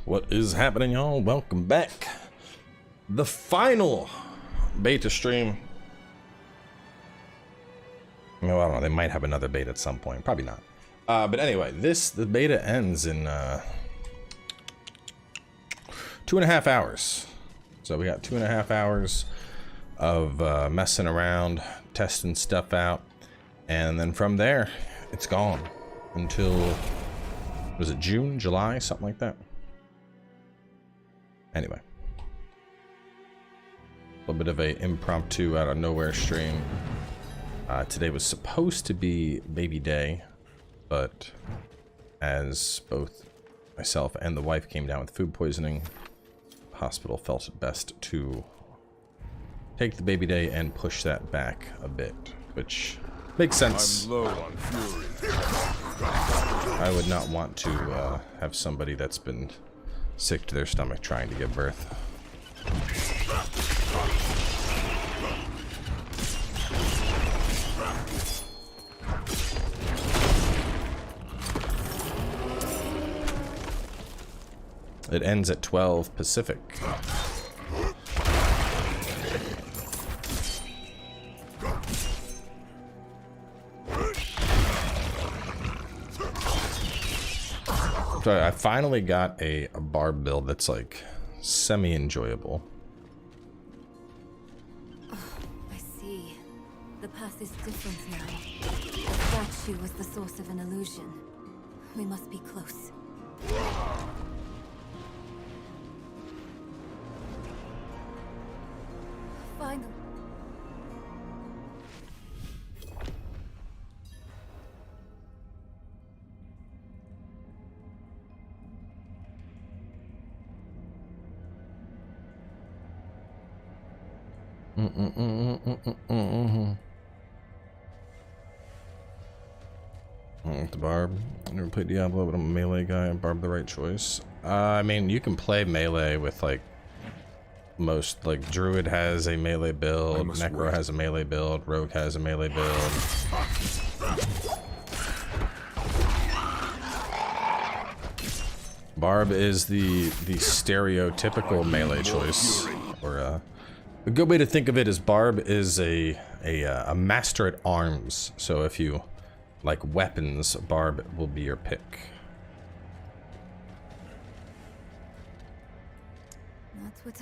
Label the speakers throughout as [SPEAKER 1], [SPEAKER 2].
[SPEAKER 1] What is happening, y'all? Welcome back. The final beta stream. No, I don't know. They might have another beta at some point. Probably not. But anyway, the beta ends in 2.5 hours. So we got 2.5 hours of messing around, testing stuff out, and then from there, it's gone until, was it June, July, something like that? Anyway, a little bit of a impromptu out of nowhere stream. Today was supposed to be baby day, but as both myself and the wife came down with food poisoning, the hospital felt it best to take the baby day and push that back a bit, which makes sense.
[SPEAKER 2] I'm low on fury.
[SPEAKER 1] I would not want to have somebody that's been sick to their stomach trying to give birth. It ends at 12 Pacific. So I finally got a barb build that's like semi-enjoyable.
[SPEAKER 3] Oh, I see. The path is different now. The statue was the source of an illusion. We must be close. Finally.
[SPEAKER 1] The barb. I never played Diablo, but I'm a melee guy. Barb the right choice. I mean, you can play melee with like most, like Druid has a melee build, Necro has a melee build, Rogue has a melee build. Barb is the stereotypical melee choice, or a good way to think of it is Barb is a master at arms. So if you like weapons, Barb will be your pick.
[SPEAKER 3] That's what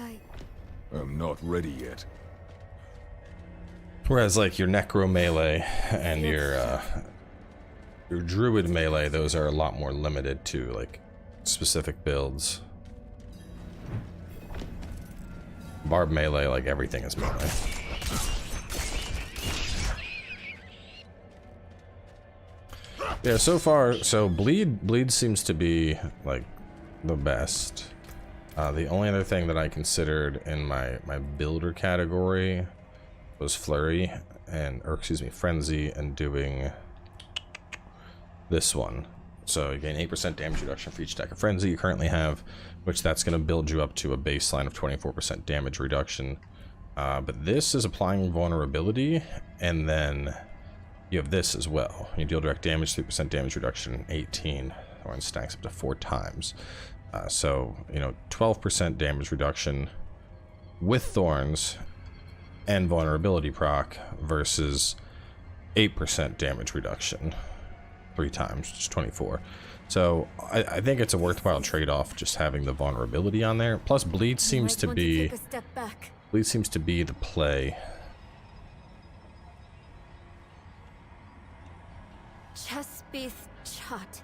[SPEAKER 2] I'm not ready yet.
[SPEAKER 1] Whereas like your Necro melee and your Druid melee, those are a lot more limited to like specific builds. Barb melee, like everything is melee. Yeah, so far, so bleed seems to be like the best. The only other thing that I considered in my builder category was flurry and, or excuse me, frenzy, and doing this one. So you gain 8% damage reduction for each stack of frenzy you currently have, which that's going to build you up to a baseline of 24% damage reduction. But this is applying vulnerability, and then you have this as well. You deal direct damage, 3% damage reduction, 18, or in stacks up to 4 times. So, you know, 12% damage reduction with thorns and vulnerability proc versus 8% damage reduction 3 times, just 24. So I think it's a worthwhile trade-off just having the vulnerability on there. Plus bleed seems to be the play.
[SPEAKER 3] Chess-based shot.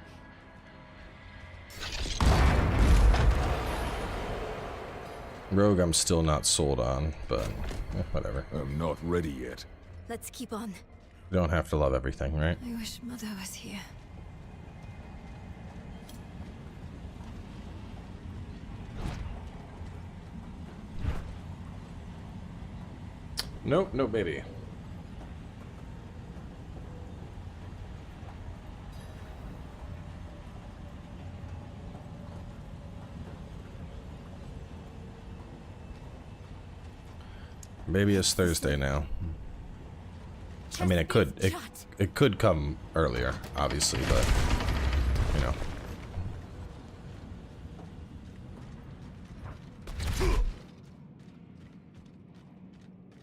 [SPEAKER 1] Rogue I'm still not sold on, but whatever.
[SPEAKER 2] I'm not ready yet.
[SPEAKER 3] Let's keep on.
[SPEAKER 1] You don't have to love everything, right?
[SPEAKER 3] I wish Mother was here.
[SPEAKER 1] Nope, no baby. Maybe it's Thursday now. I mean, it could come earlier, obviously, but you know.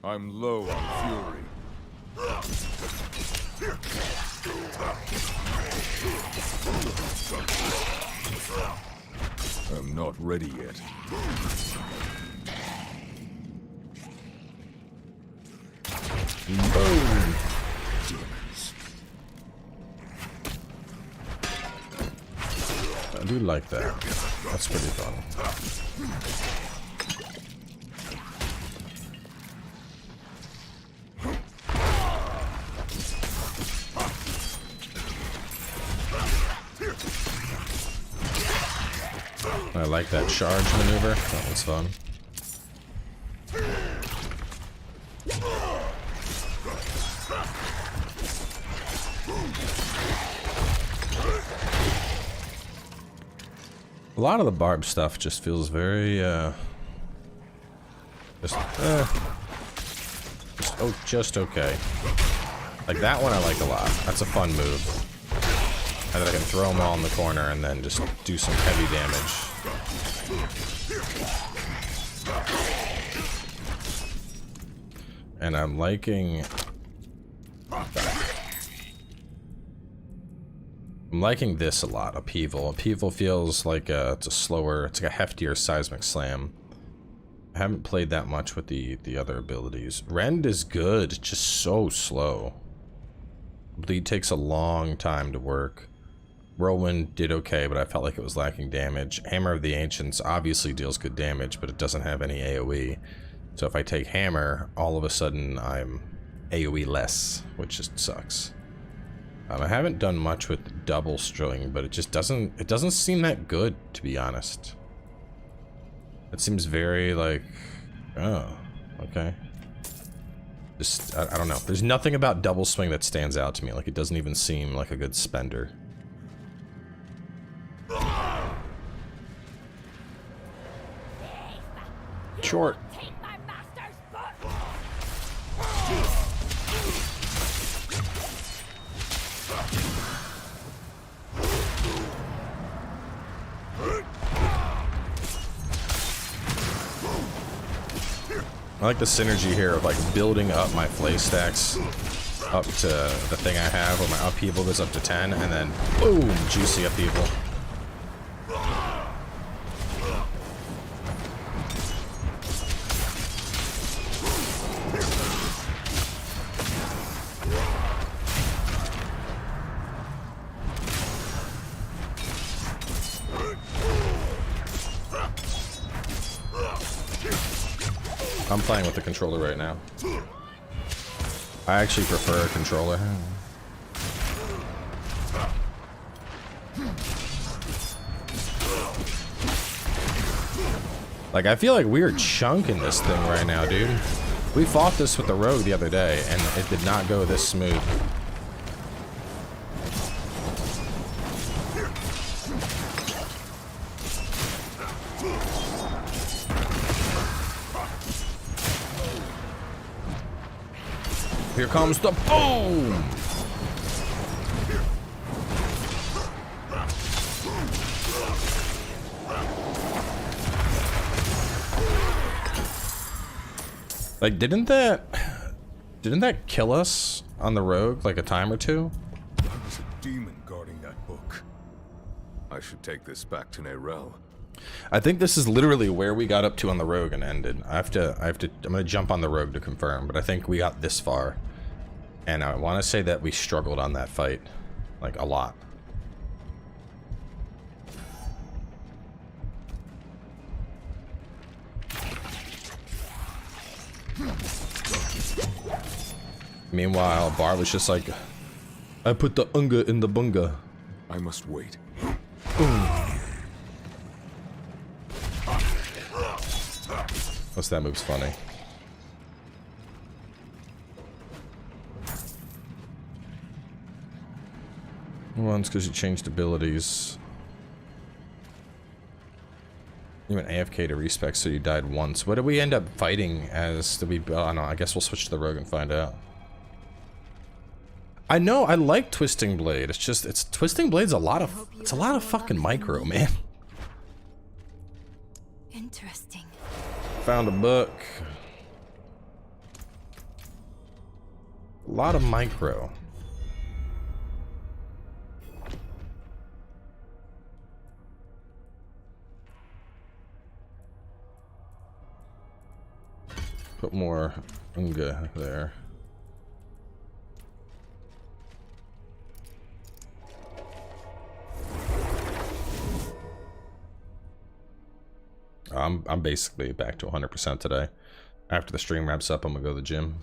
[SPEAKER 2] I'm low on fury. I'm not ready yet.
[SPEAKER 1] Boom. I do like that. That's pretty fun. I like that charge maneuver. That was fun. A lot of the barb stuff just feels very, just okay. Like that one I like a lot. That's a fun move. And then I can throw them all in the corner and then just do some heavy damage. And I'm liking... I'm liking this a lot, Upheaval. Upheaval feels like it's a slower, it's like a heftier seismic slam. I haven't played that much with the other abilities. Rend is good, just so slow. Bleed takes a long time to work. Whirlwind did okay, but I felt like it was lacking damage. Hammer of the Ancients obviously deals good damage, but it doesn't have any AoE. So if I take Hammer, all of a sudden I'm AoE less, which just sucks. I haven't done much with double string, but it just doesn't seem that good, to be honest. It seems very like, oh, okay. Just, I don't know. There's nothing about double swing that stands out to me. Like, it doesn't even seem like a good spender. Short. I like the synergy here of like building up my flay stacks up to the thing I have, where my upheaval goes up to 10, and then boom, juicy upheaval. I'm playing with the controller right now. I actually prefer a controller. Like, I feel like we're chunking this thing right now, dude. We fought this with the rogue the other day, and it did not go this smooth. Here comes the boom! Like, didn't that kill us on the rogue like a time or two?
[SPEAKER 2] There was a demon guarding that book. I should take this back to Nerel.
[SPEAKER 1] I think this is literally where we got up to on the rogue and ended. I'm gonna jump on the rogue to confirm, but I think we got this far. And I want to say that we struggled on that fight, like, a lot. Meanwhile, Bar was just like, I put the unga in the bunga.
[SPEAKER 2] I must wait.
[SPEAKER 1] What's that move's funny? One's because you changed abilities. You went AFK to respec, so you died once. What did we end up fighting as? Did we? I don't know. I guess we'll switch to the rogue and find out. I know. I like Twisting Blade. It's just Twisting Blade's a lot of fucking micro, man.
[SPEAKER 3] Interesting.
[SPEAKER 1] Found a book. A lot of micro. Put more unga there. I'm basically back to 100% today. After the stream wraps up, I'm gonna go to the gym.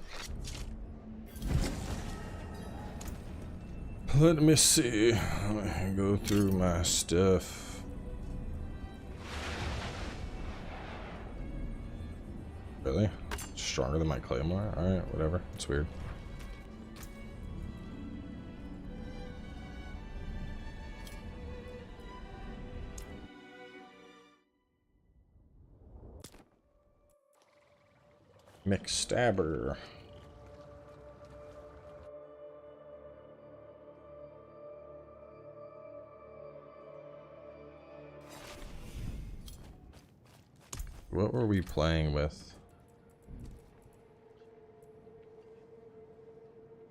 [SPEAKER 1] Let me see. Let me go through my stuff. Really? Stronger than my claymore? Alright, whatever. It's weird. Mixed stabber. What were we playing with?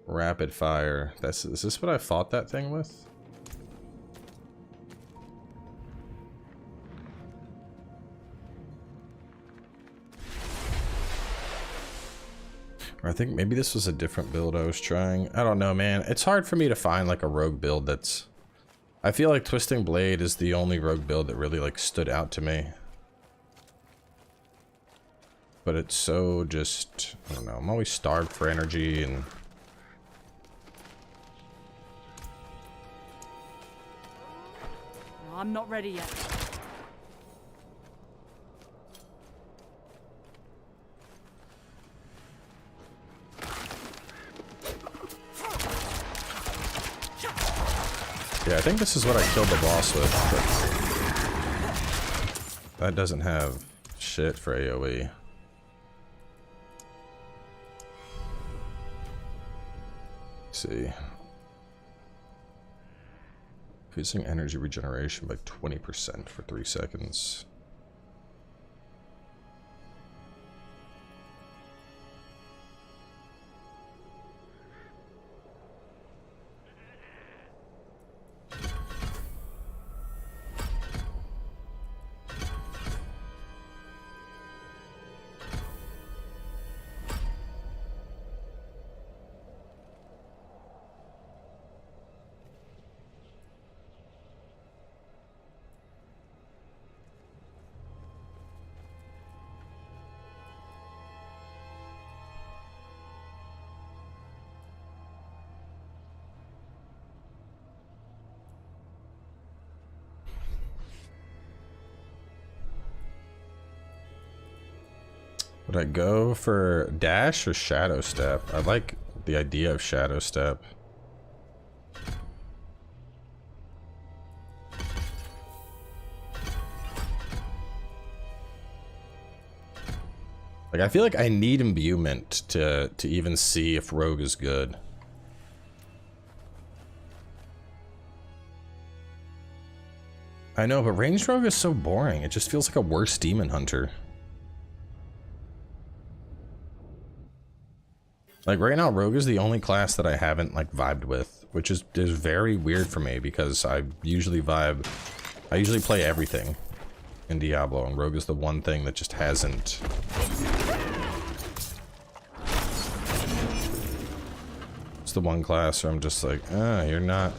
[SPEAKER 1] Rapid fire. Is this what I fought that thing with? Or I think maybe this was a different build I was trying. I don't know, man. It's hard for me to find like a rogue build that's... I feel like Twisting Blade is the only rogue build that really like stood out to me. But it's so just... I don't know. I'm always starved for energy and...
[SPEAKER 4] I'm not ready yet.
[SPEAKER 1] Yeah, I think this is what I killed the boss with. But that doesn't have shit for AoE. Let's see. Increasing energy regeneration by 20% for 3 seconds. Would I go for dash or shadow step? I like the idea of shadow step. Like I feel like I need imbuement to even see if rogue is good. I know, but ranged rogue is so boring. It just feels like a worse demon hunter. Like right now, rogue is the only class that I haven't like vibed with, which is very weird for me because I usually play everything in Diablo, and rogue is the one thing that just hasn't. It's the one class where I'm just like, you're not.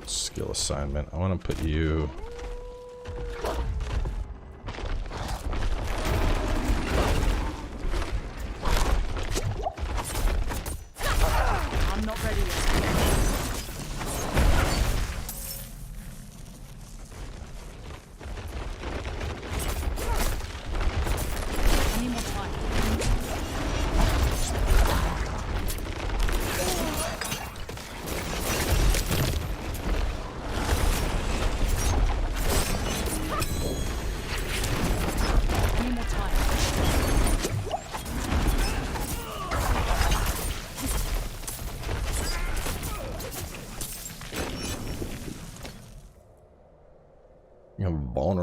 [SPEAKER 1] Skill assignment. I want to put you.
[SPEAKER 4] I'm not ready yet. I need more time.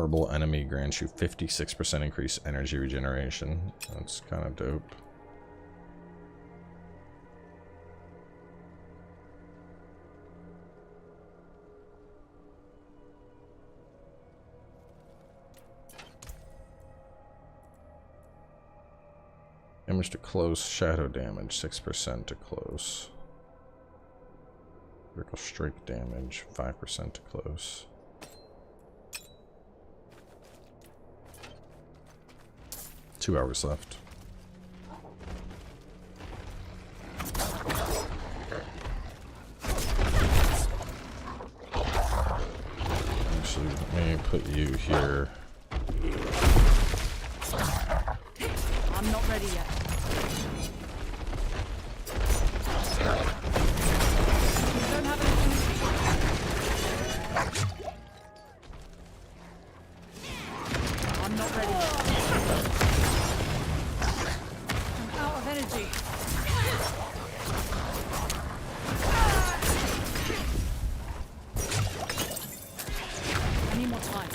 [SPEAKER 1] vulnerable enemy grants you 56% increased energy regeneration. That's kind of dope. Damage to close, shadow damage, 6% to close. Critical strike damage, 5% to close. Two hours left. Actually, let me put you here.
[SPEAKER 4] I'm not ready yet. You don't have anything. I'm not ready yet. I'm out of energy. I need more time.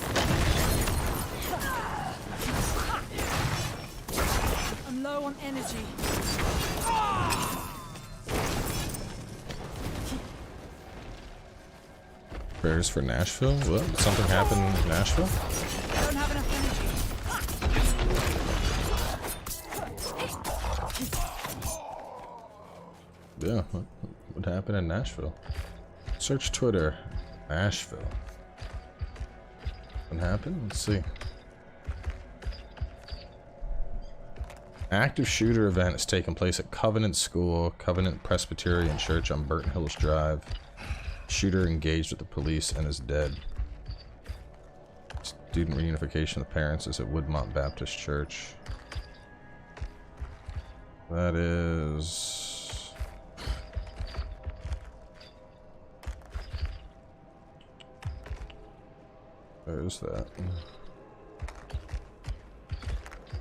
[SPEAKER 4] I'm low on energy.
[SPEAKER 1] Prayers for Nashville? What? Did something happen in Nashville?
[SPEAKER 4] I don't have enough energy.
[SPEAKER 1] Yeah, what happened in Nashville? Search Twitter. Nashville. What happened? Let's see. Active shooter event has taken place at Covenant School, Covenant Presbyterian Church on Burton Hills Drive. Shooter engaged with the police and is dead. Student reunification of the parents is at Woodmont Baptist Church. That is... Where is that?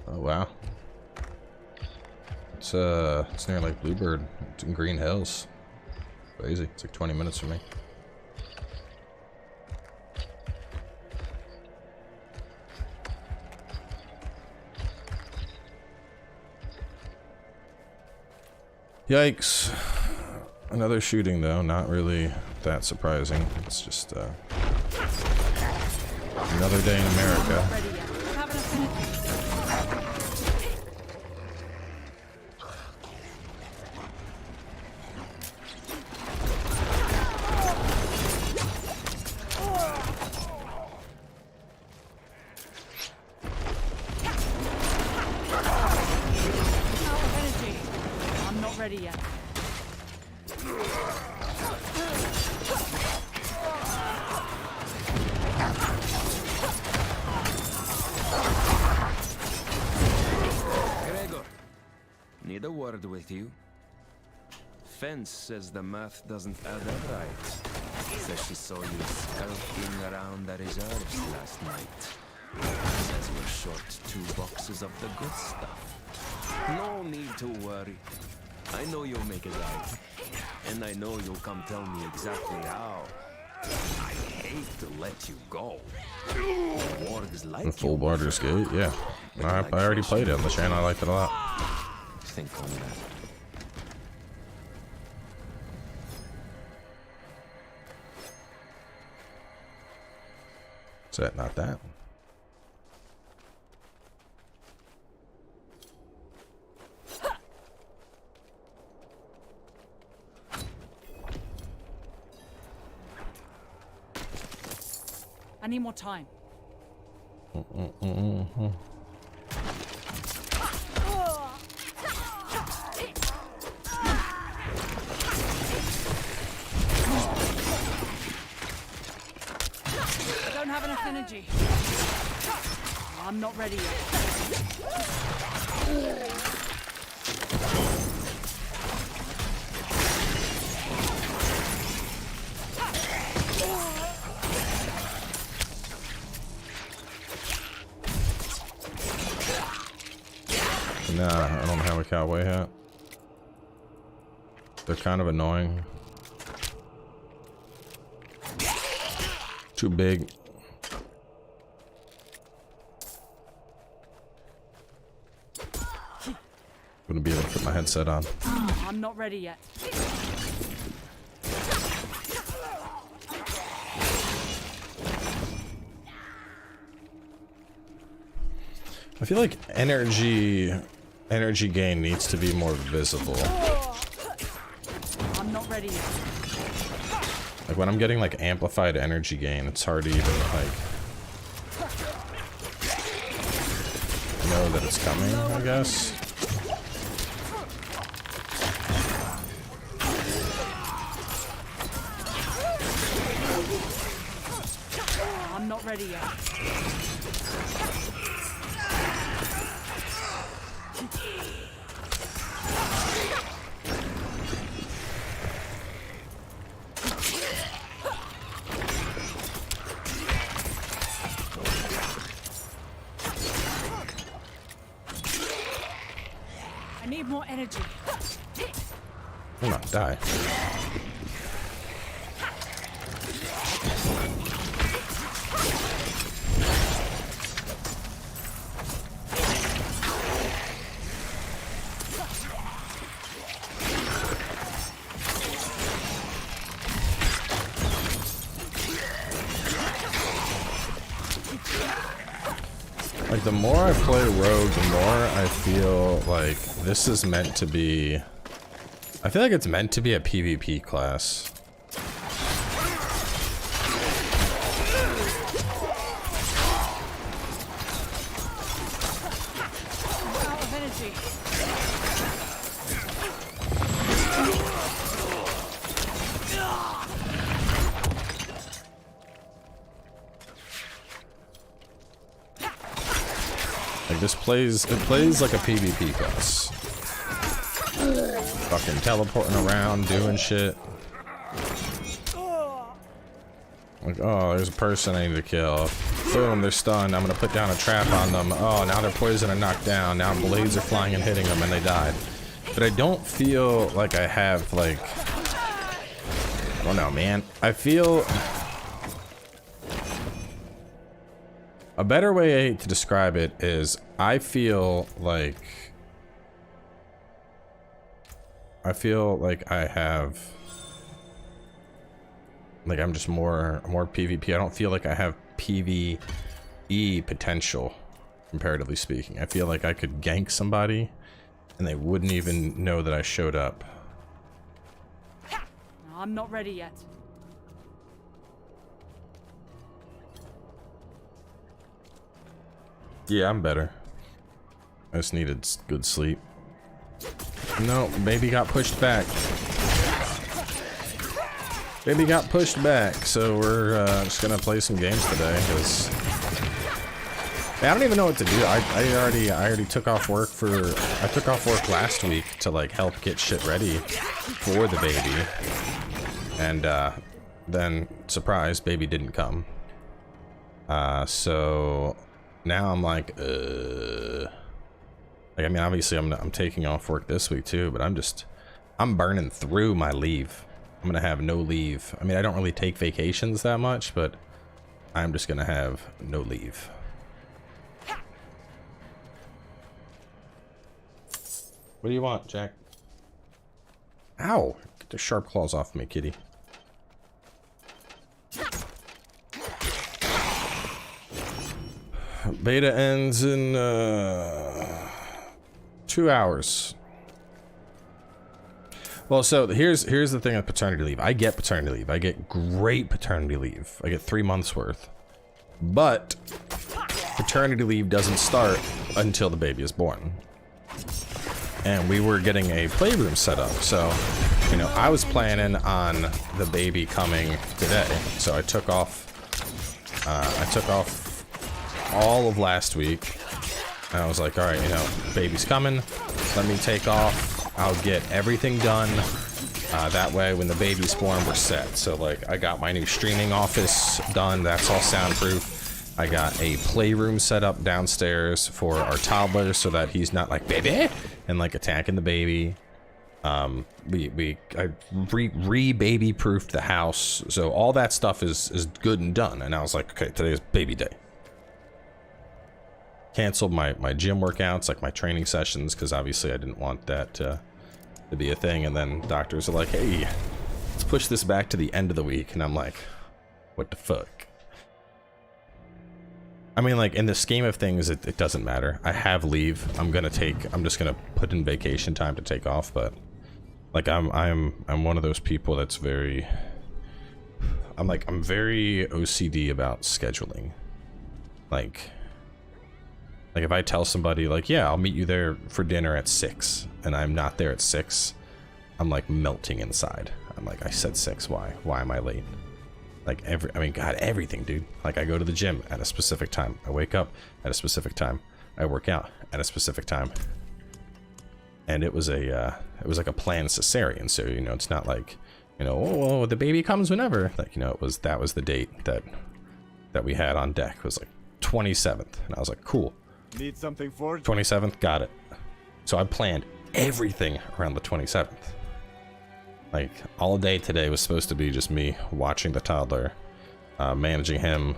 [SPEAKER 1] Oh wow. It's near like Bluebird. It's in Green Hills. Crazy. It's like 20 minutes from me. Yikes. Another shooting though, not really that surprising. It's just another day in America.
[SPEAKER 4] Ready yet. Don't have enough energy. Out of energy. I'm not ready yet.
[SPEAKER 5] Gregor, need a word with you. Fence says the math doesn't add up right. Says she saw you skulking around the reserves last night. Says we're short 2 boxes of the good stuff. No need to worry. I know you'll make it right. And I know you'll come tell me exactly how. I hate to let you go. Wargs like
[SPEAKER 1] Full Baldur's Gate, yeah. I already played it on the channel. I liked it a lot.
[SPEAKER 5] Think on that.
[SPEAKER 1] Is that not that?
[SPEAKER 4] I need more time. I don't have enough energy. I'm not ready yet.
[SPEAKER 1] Nah, I don't have a cowboy hat. They're kind of annoying. Too big. wouldn't be able to put my headset on.
[SPEAKER 4] I'm not ready yet.
[SPEAKER 1] I feel like energy gain needs to be more visible.
[SPEAKER 4] I'm not ready yet.
[SPEAKER 1] Like when I'm getting like amplified energy gain, it's hard to even like know that it's coming, I guess.
[SPEAKER 4] I'm not ready yet. I need more energy.
[SPEAKER 1] Come on, die. Like, the more I play Rogue, the more I feel like this is meant to be... I feel like it's meant to be a PvP class.
[SPEAKER 4] Out of energy.
[SPEAKER 1] Like, this plays... It plays like a PvP class. Fucking teleporting around, doing shit. Like, oh, there's a person I need to kill. Boom, they're stunned. I'm gonna put down a trap on them. Oh, now they're poisoned and knocked down. Now blades are flying and hitting them and they died. But I don't feel like I have, like... I don't know, man. I feel... A better way to describe it is I feel like I have, like, I'm just more PvP. I don't feel like I have PvE potential, comparatively speaking. I feel like I could gank somebody and they wouldn't even know that I showed up.
[SPEAKER 4] I'm not ready yet.
[SPEAKER 1] Yeah, I'm better. I just needed good sleep. No, baby got pushed back. Baby got pushed back, so we're just gonna play some games today, because I don't even know what to do. I already took off work last week to like help get shit ready for the baby, and then surprise, baby didn't come. So now I'm like, I mean, obviously I'm taking off work this week too, but I'm burning through my leave. I'm gonna have no leave. I mean, I don't really take vacations that much, but I'm just gonna have no leave. What do you want, Jack? Ow! Get the sharp claws off me, kitty. Beta ends in 2 hours. Well, so here's the thing with paternity leave. I get paternity leave. I get great paternity leave. I get 3 months worth. But paternity leave doesn't start until the baby is born. And we were getting a playroom set up, so you know, I was planning on the baby coming today. So I took off all of last week. And I was like, all right, you know, baby's coming. Let me take off. I'll get everything done. That way, when the baby's born, we're set. So, like, I got my new streaming office done. That's all soundproof. I got a playroom set up downstairs for our toddler so that he's not like, baby, and like attacking the baby. I re-baby proofed the house. So all that stuff is good and done. And I was like, okay, today is baby day. canceled my gym workouts, like my training sessions, because obviously I didn't want that to be a thing. And then doctors are like, hey, let's push this back to the end of the week. And I'm like, what the fuck? I mean, like, in the scheme of things, it doesn't matter. I have leave. I'm just gonna put in vacation time to take off, but like I'm one of those people that's very, I'm very OCD about scheduling. Like if I tell somebody like, yeah, I'll meet you there for dinner at 6, and I'm not there at 6, I'm like melting inside. I'm like, I said 6, why am I late? Like I mean, God, everything, dude. Like I go to the gym at a specific time. I wake up at a specific time. I work out at a specific time. And it was like a planned cesarean. So, you know, it's not like, you know, oh, the baby comes whenever. Like, you know, that was the date that we had on deck. It was like 27th. And I was like, cool.
[SPEAKER 6] Need something for
[SPEAKER 1] 27th, got it. So I planned everything around the 27th. Like, all day today was supposed to be just me watching the toddler, managing him.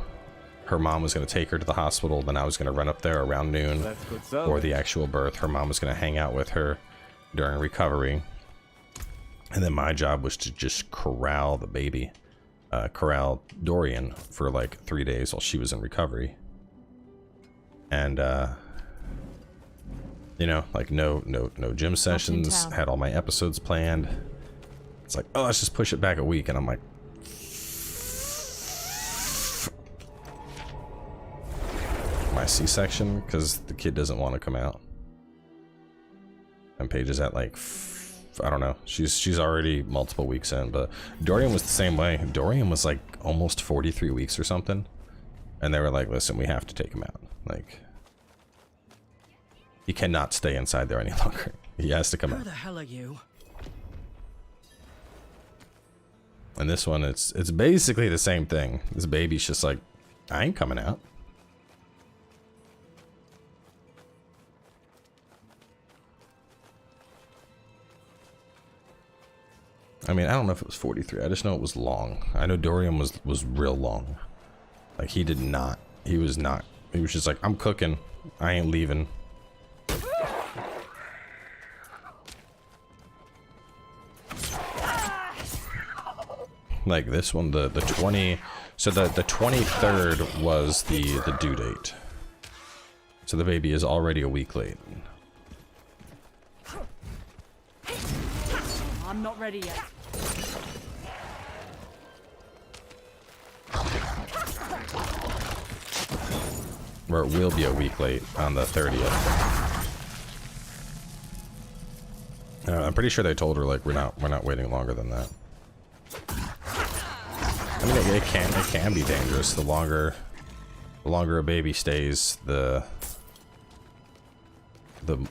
[SPEAKER 1] Her mom was going to take her to the hospital, then I was going to run up there around noon for the actual birth. Her mom was going to hang out with her during recovery. And then my job was to just corral the baby, corral Dorian for like 3 days while she was in recovery. And, you know, like no gym sessions, had all my episodes planned. It's like, oh, let's just push it back a week. And I'm like, my C-section, because the kid doesn't want to come out. And Paige is at like, I don't know. She's already multiple weeks in, but Dorian was the same way. Dorian was like almost 43 weeks or something. And they were like, listen, we have to take him out. Like, he cannot stay inside there any longer. He has to come out.
[SPEAKER 4] Who the hell are you?
[SPEAKER 1] And this one, it's basically the same thing. This baby's just like, I ain't coming out. I mean, I don't know if it was 43. I just know it was long. I know Dorian was real long. Like, he did not. He was not. He was just like, I'm cooking. I ain't leaving. Like this one, the 20. So the 23rd was the due date. So the baby is already a week late.
[SPEAKER 4] I'm not ready yet.
[SPEAKER 1] Or it will be a week late on the 30th. I'm pretty sure they told her like we're not waiting longer than that. I mean, it can be dangerous. The longer a baby stays, the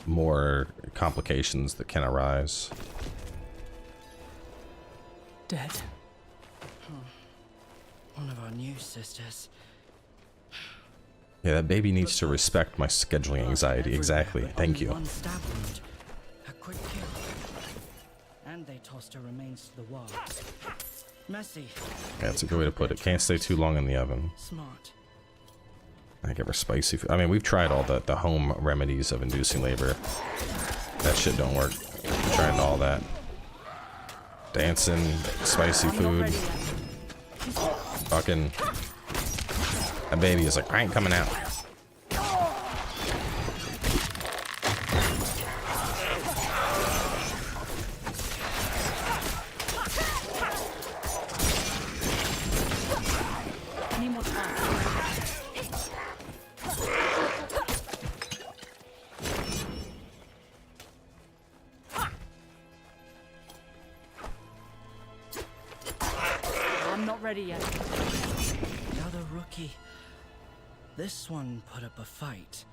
[SPEAKER 1] more complications that can arise.
[SPEAKER 4] Dead. One of our new sisters.
[SPEAKER 1] Yeah, that baby needs to respect my scheduling anxiety. Exactly. Thank you.
[SPEAKER 4] One stab wound. A quick kill. And they tossed her remains to the wolves. Messy.
[SPEAKER 1] Yeah, that's a good way to put it. Can't stay too long in the oven.
[SPEAKER 4] Smart.
[SPEAKER 1] I give her spicy food. I mean, we've tried all the home remedies of inducing labor. That shit don't work. We're trying all that. Dancing, spicy food. Fucking. That baby is like, I ain't coming out.
[SPEAKER 4] Any more time? I'm not ready yet. Another rookie. This one put up a fight.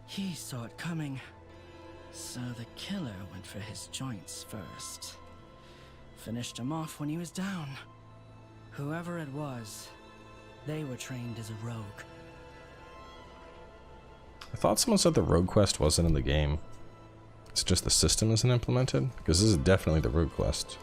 [SPEAKER 4] He saw it coming. So the killer went for his joints first. Finished him off when he was down. Whoever it was, they were trained as a rogue.
[SPEAKER 1] I thought someone said the rogue quest wasn't in the game. It's just the system isn't implemented? Because this is definitely the rogue quest.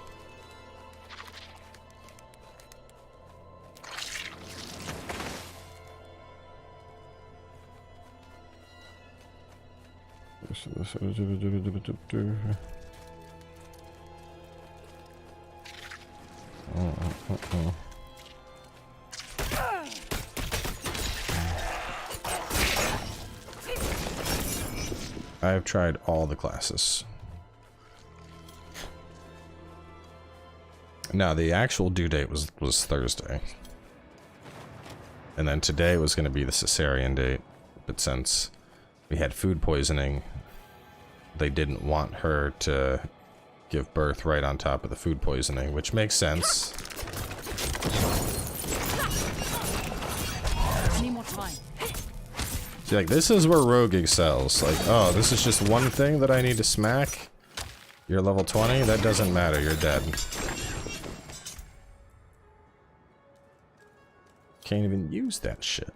[SPEAKER 1] I've tried all the classes. No, the actual due date was Thursday. And then today was going to be the cesarean date. But since we had food poisoning, they didn't want her to give birth right on top of the food poisoning, which makes sense.
[SPEAKER 6] Need more time.
[SPEAKER 1] See, like, this is where Rogue excels. Like, oh, this is just one thing that I need to smack? You're level 20? That doesn't matter, you're dead. Can't even use that shit.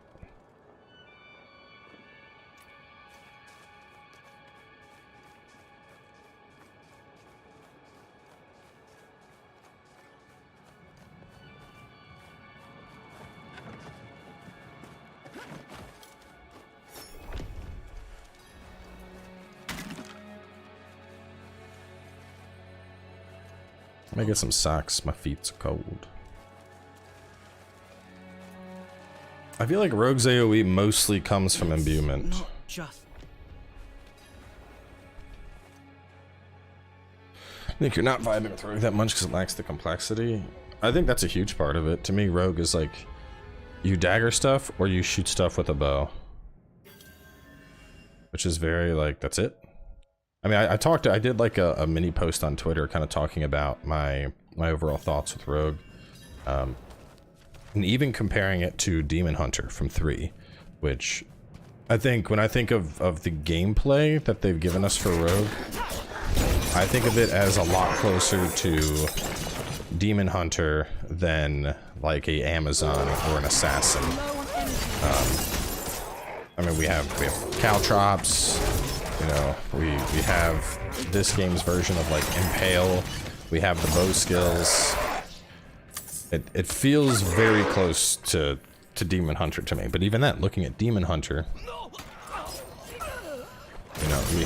[SPEAKER 1] Let me get some socks, my feet's cold. I feel like Rogue's AoE mostly comes from imbuement.
[SPEAKER 4] Not just.
[SPEAKER 1] I think you're not vibing with Rogue that much because it lacks the complexity. I think that's a huge part of it. To me, Rogue is like, you dagger stuff or you shoot stuff with a bow. Which is very, like, that's it. I mean, I did like a mini post on Twitter kind of talking about my overall thoughts with Rogue. And even comparing it to Demon Hunter from 3, which I think, when I think of the gameplay that they've given us for Rogue, I think of it as a lot closer to Demon Hunter than like a Amazon or an Assassin. I mean, we have caltrops, you know, we have this game's version of like Impale, we have the bow skills. It feels very close to Demon Hunter to me, but even then, looking at Demon Hunter, you know, we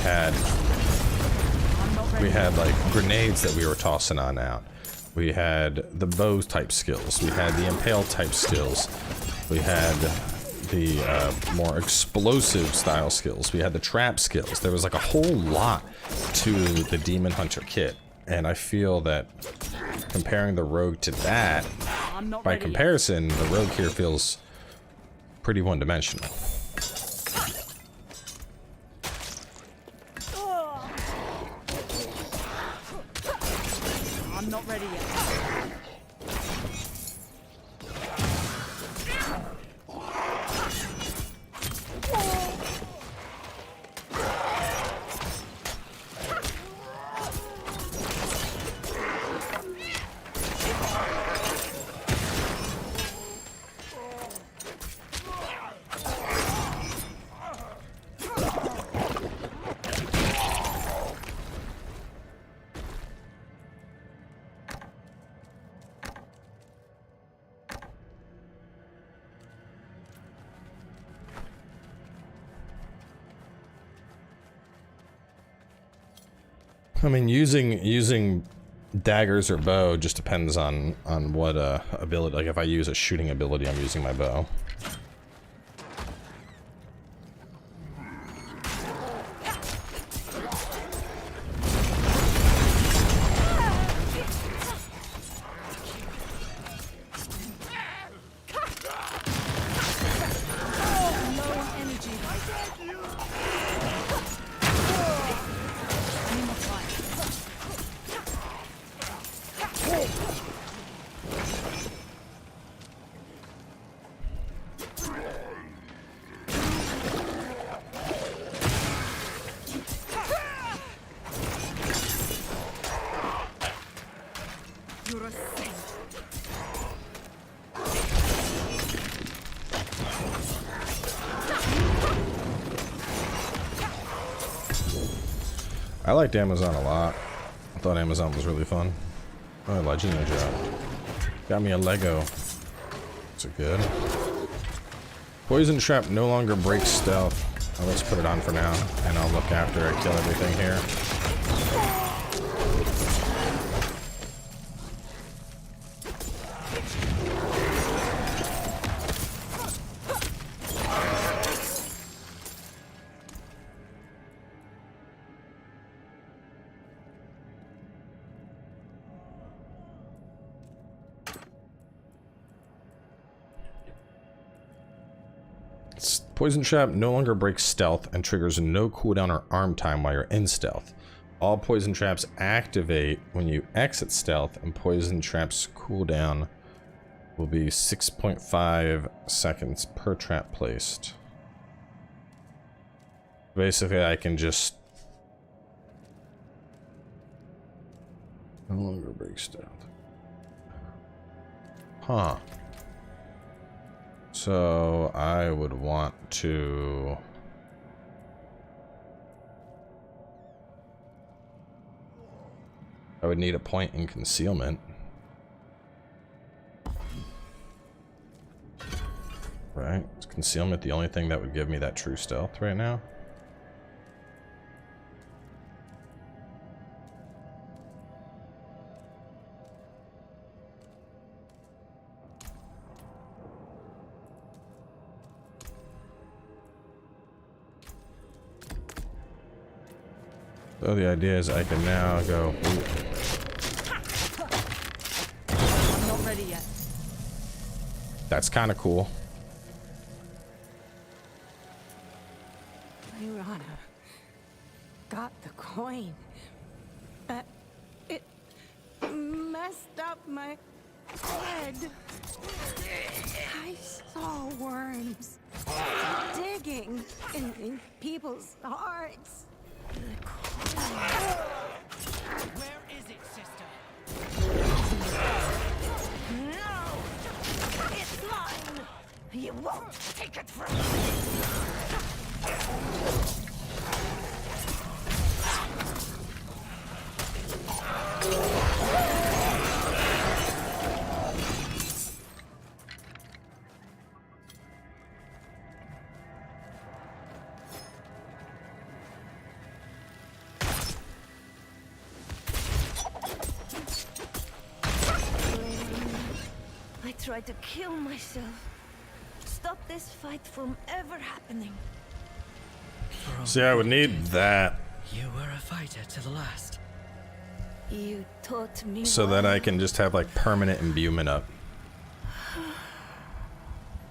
[SPEAKER 1] had like grenades that we were tossing on out. We had the bow type skills. We had the Impale type skills. We had the more explosive style skills. We had the trap skills. There was like a whole lot to the Demon Hunter kit. And I feel that comparing the Rogue to that, by comparison, the Rogue here feels pretty one-dimensional.
[SPEAKER 6] I'm not ready yet.
[SPEAKER 1] I mean, using daggers or bow just depends on what ability. Like if I use a shooting ability, I'm using my bow. I liked Amazon a lot. I thought Amazon was really fun. Oh, legendary drop. Got me a Lego. Is it good? Poison trap no longer breaks stealth. Well, let's put it on for now, and I'll look after I kill everything here. Poison Trap no longer breaks stealth and triggers no cooldown or arm time while you're in stealth. All Poison Traps activate when you exit stealth, and Poison Trap's cooldown will be 6.5 seconds per trap placed. Basically, I can just no longer break stealth. Huh. So I would want to I would need a point in concealment. Right? Is concealment the only thing that would give me that true stealth right now? So the idea is I can now go. Ooh.
[SPEAKER 6] I'm not ready yet.
[SPEAKER 1] That's kind of cool.
[SPEAKER 6] Lyrana got the coin. It messed up my head. I saw worms digging in people's hearts.
[SPEAKER 4] Where is it, sister?
[SPEAKER 6] No! It's mine! You won't take it from me! I tried to kill myself. Stop this fight from ever happening.
[SPEAKER 1] See, I would need that
[SPEAKER 4] You were a fighter to the last.
[SPEAKER 6] You taught me
[SPEAKER 1] so that I can just have like permanent imbuement up.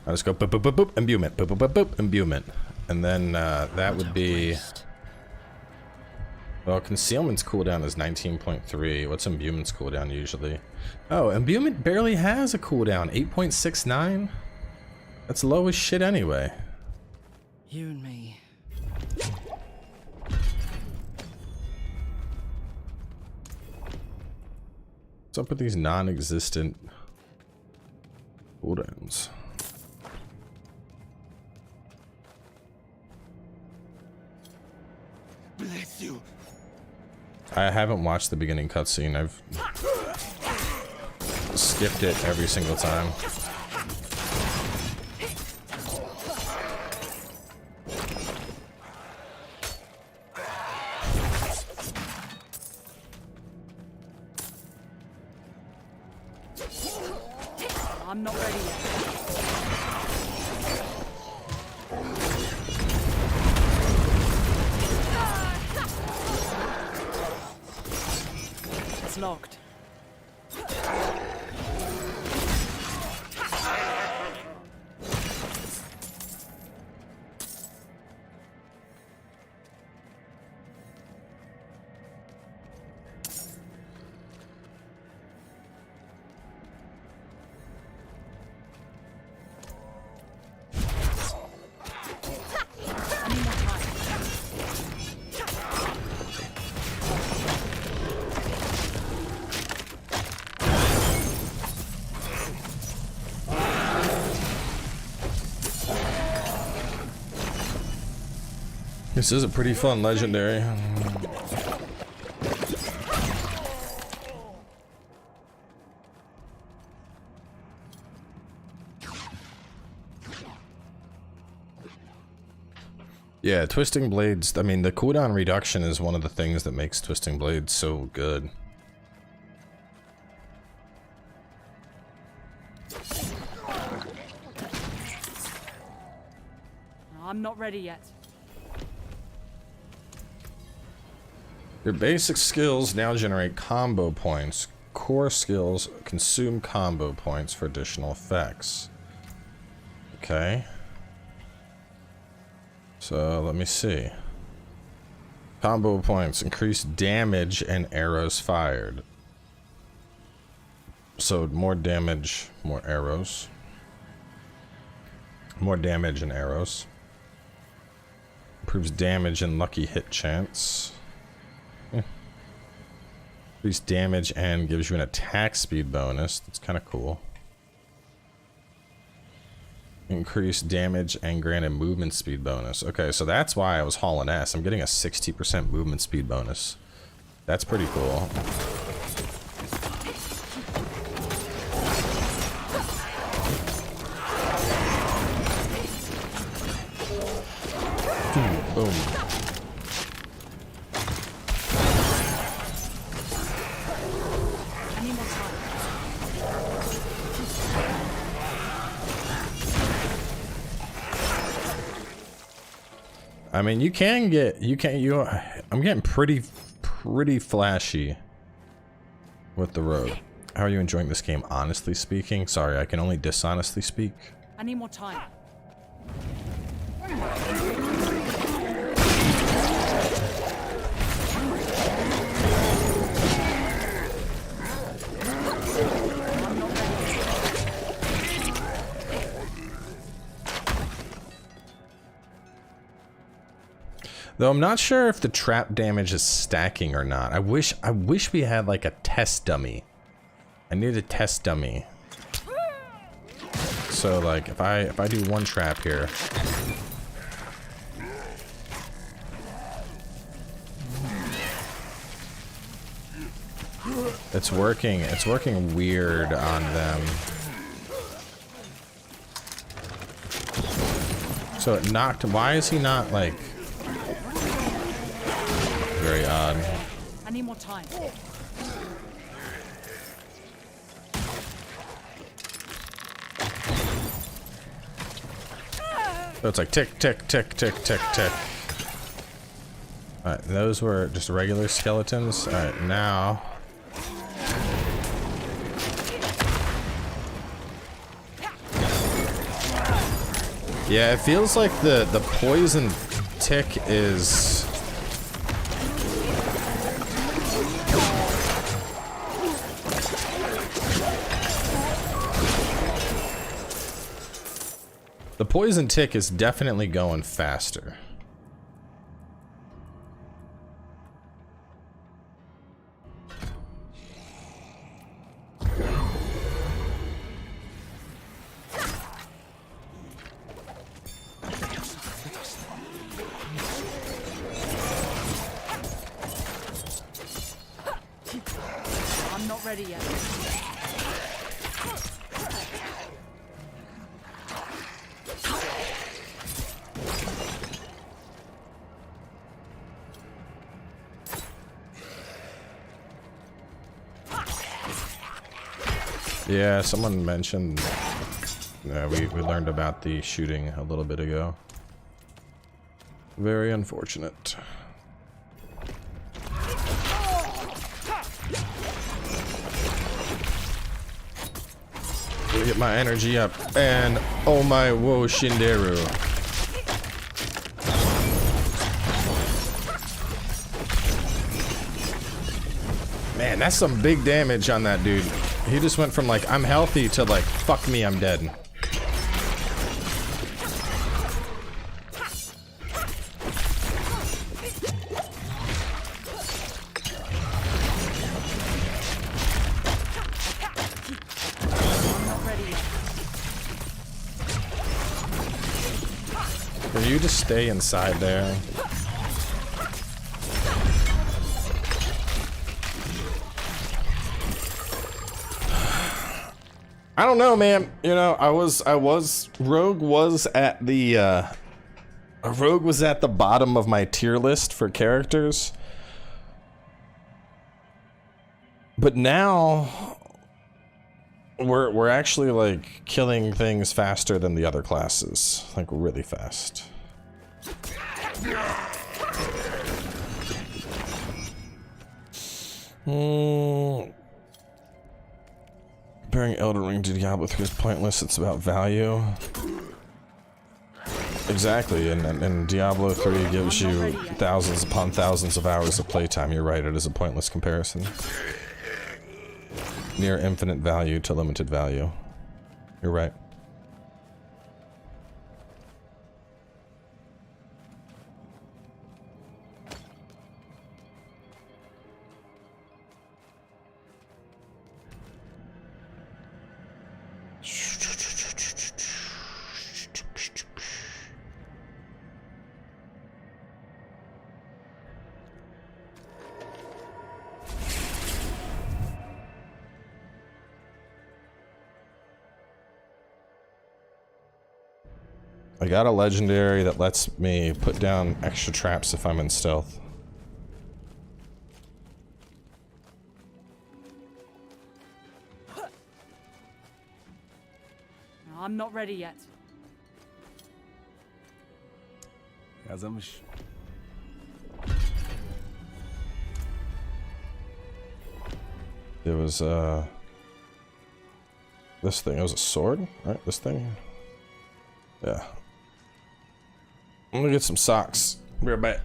[SPEAKER 1] I just go boop boop boop boop imbuement, boop boop boop boop imbuement, and then that would be. Well, concealment's cooldown is 19.3. What's imbuement's cooldown usually? Oh, imbuement barely has a cooldown. 8.69. That's low as shit anyway.
[SPEAKER 4] You and me.
[SPEAKER 1] What's up with these non-existent cooldowns?
[SPEAKER 5] Bless you.
[SPEAKER 1] I haven't watched the beginning cutscene. I've skipped it every single time.
[SPEAKER 6] I'm not ready yet. It's locked.
[SPEAKER 1] This is a pretty fun legendary. Yeah, twisting blades, I mean, the cooldown reduction is one of the things that makes twisting blades so good.
[SPEAKER 7] I'm not ready yet.
[SPEAKER 1] Your basic skills now generate combo points. Core skills consume combo points for additional effects. Okay. So let me see. Combo points increase damage and arrows fired. So more damage, more arrows. More damage and arrows. Improves damage and lucky hit chance. Increase damage and gives you an attack speed bonus. That's kind of cool. Increase damage and granted movement speed bonus. Okay, so that's why I was hauling ass. I'm getting a 60% movement speed bonus. That's pretty cool. Boom. I mean, I'm getting pretty flashy with the road. How are you enjoying this game, honestly speaking? Sorry, I can only dishonestly speak.
[SPEAKER 7] I need more time.
[SPEAKER 1] Though I'm not sure if the trap damage is stacking or not. I wish we had like a test dummy. I need a test dummy. So like if I do one trap here. It's working weird on them. So it knocked, why is he not like very odd.
[SPEAKER 7] I need more time.
[SPEAKER 1] So it's like tick, tick, tick, tick, tick, tick. Alright, those were just regular skeletons. Alright, now. Yeah, it feels like the poison tick is... The poison tick is definitely going faster.
[SPEAKER 7] I'm not ready yet.
[SPEAKER 1] Yeah, someone mentioned we learned about the shooting a little bit ago. Very unfortunate. Get my energy up and oh my whoa Shinderu. Man, that's some big damage on that dude. He just went from like, I'm healthy to like, fuck me, I'm dead. Can you just stay inside there? I don't know, man. You know, Rogue was at the A rogue was at the bottom of my tier list for characters. But now we're actually like killing things faster than the other classes. Like really fast. Comparing Elden Ring to Diablo 3 is pointless. It's about value. Exactly, and Diablo 3 gives you thousands upon thousands of hours of playtime. You're right, it is a pointless comparison. Near infinite value to limited value. You're right. I got a legendary that lets me put down extra traps if I'm in stealth.
[SPEAKER 7] I'm not ready yet.
[SPEAKER 1] It was this thing. It was a sword, right? This thing. Yeah. I'm gonna get some socks. Be right back.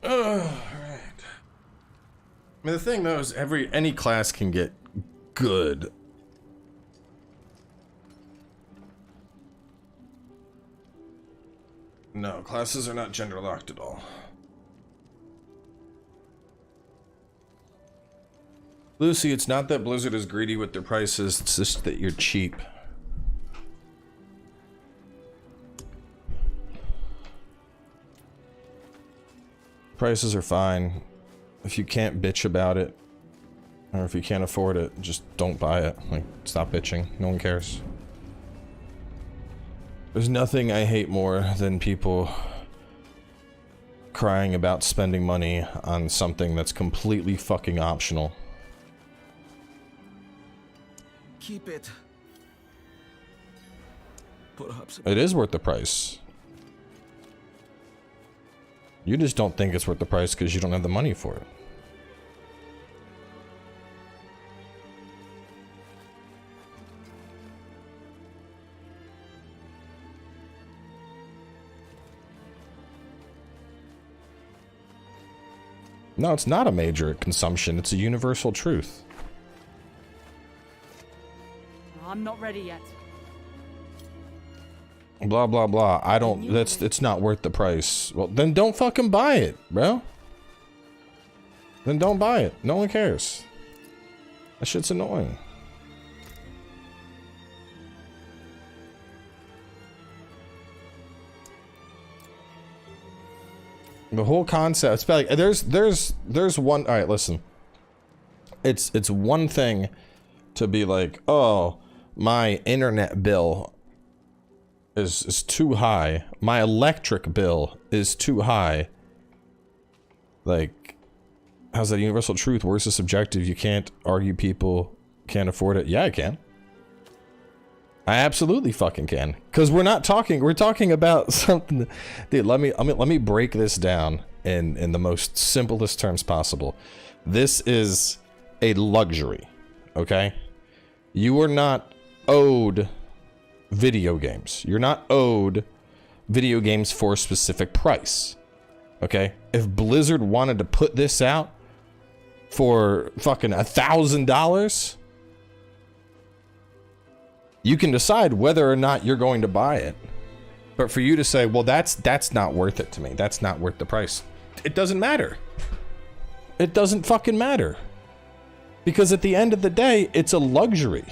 [SPEAKER 1] Alright. I mean, the thing though is any class can get good. No, classes are not gender locked at all. Lucy, it's not that Blizzard is greedy with their prices, it's just that you're cheap. Prices are fine. If you can't bitch about it, or if you can't afford it, just don't buy it. Like, stop bitching. No one cares. There's nothing I hate more than people crying about spending money on something that's completely fucking optional.
[SPEAKER 5] Keep it. Perhaps
[SPEAKER 1] It is worth the price. You just don't think it's worth the price because you don't have the money for it. No, it's not a major consumption. It's a universal truth.
[SPEAKER 7] I'm not ready yet.
[SPEAKER 1] Blah, blah, blah. I don't... It's not worth the price. Well, then don't fucking buy it, bro. Then don't buy it. No one cares. That shit's annoying. The whole concept... It's like, there's one... Alright, listen. It's one thing to be like, oh, my internet bill is too high. My electric bill is too high. Like, how's that universal truth? Where's the subjective? You can't argue people can't afford it. Yeah, I can. I absolutely fucking can. Cause we're talking about something. Dude, let me break this down in the most simplest terms possible. This is a luxury, okay? You are not owed video games. You're not owed video games for a specific price. Okay? If Blizzard wanted to put this out for fucking $1,000, You can decide whether or not you're going to buy it. But for you to say, well, that's not worth it to me. That's not worth the price. It doesn't matter. It doesn't fucking matter. Because at the end of the day, it's a luxury.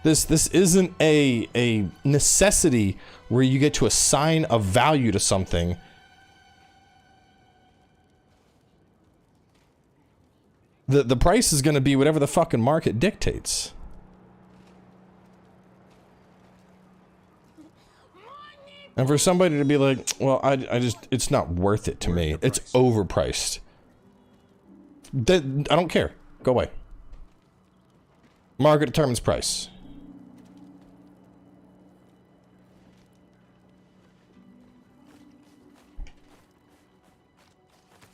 [SPEAKER 1] This isn't a necessity where you get to assign a value to something. The price is going to be whatever the fucking market dictates. And for somebody to be like, well, I just, it's not worth it to me. It's overpriced. I don't care. Go away. Market determines price.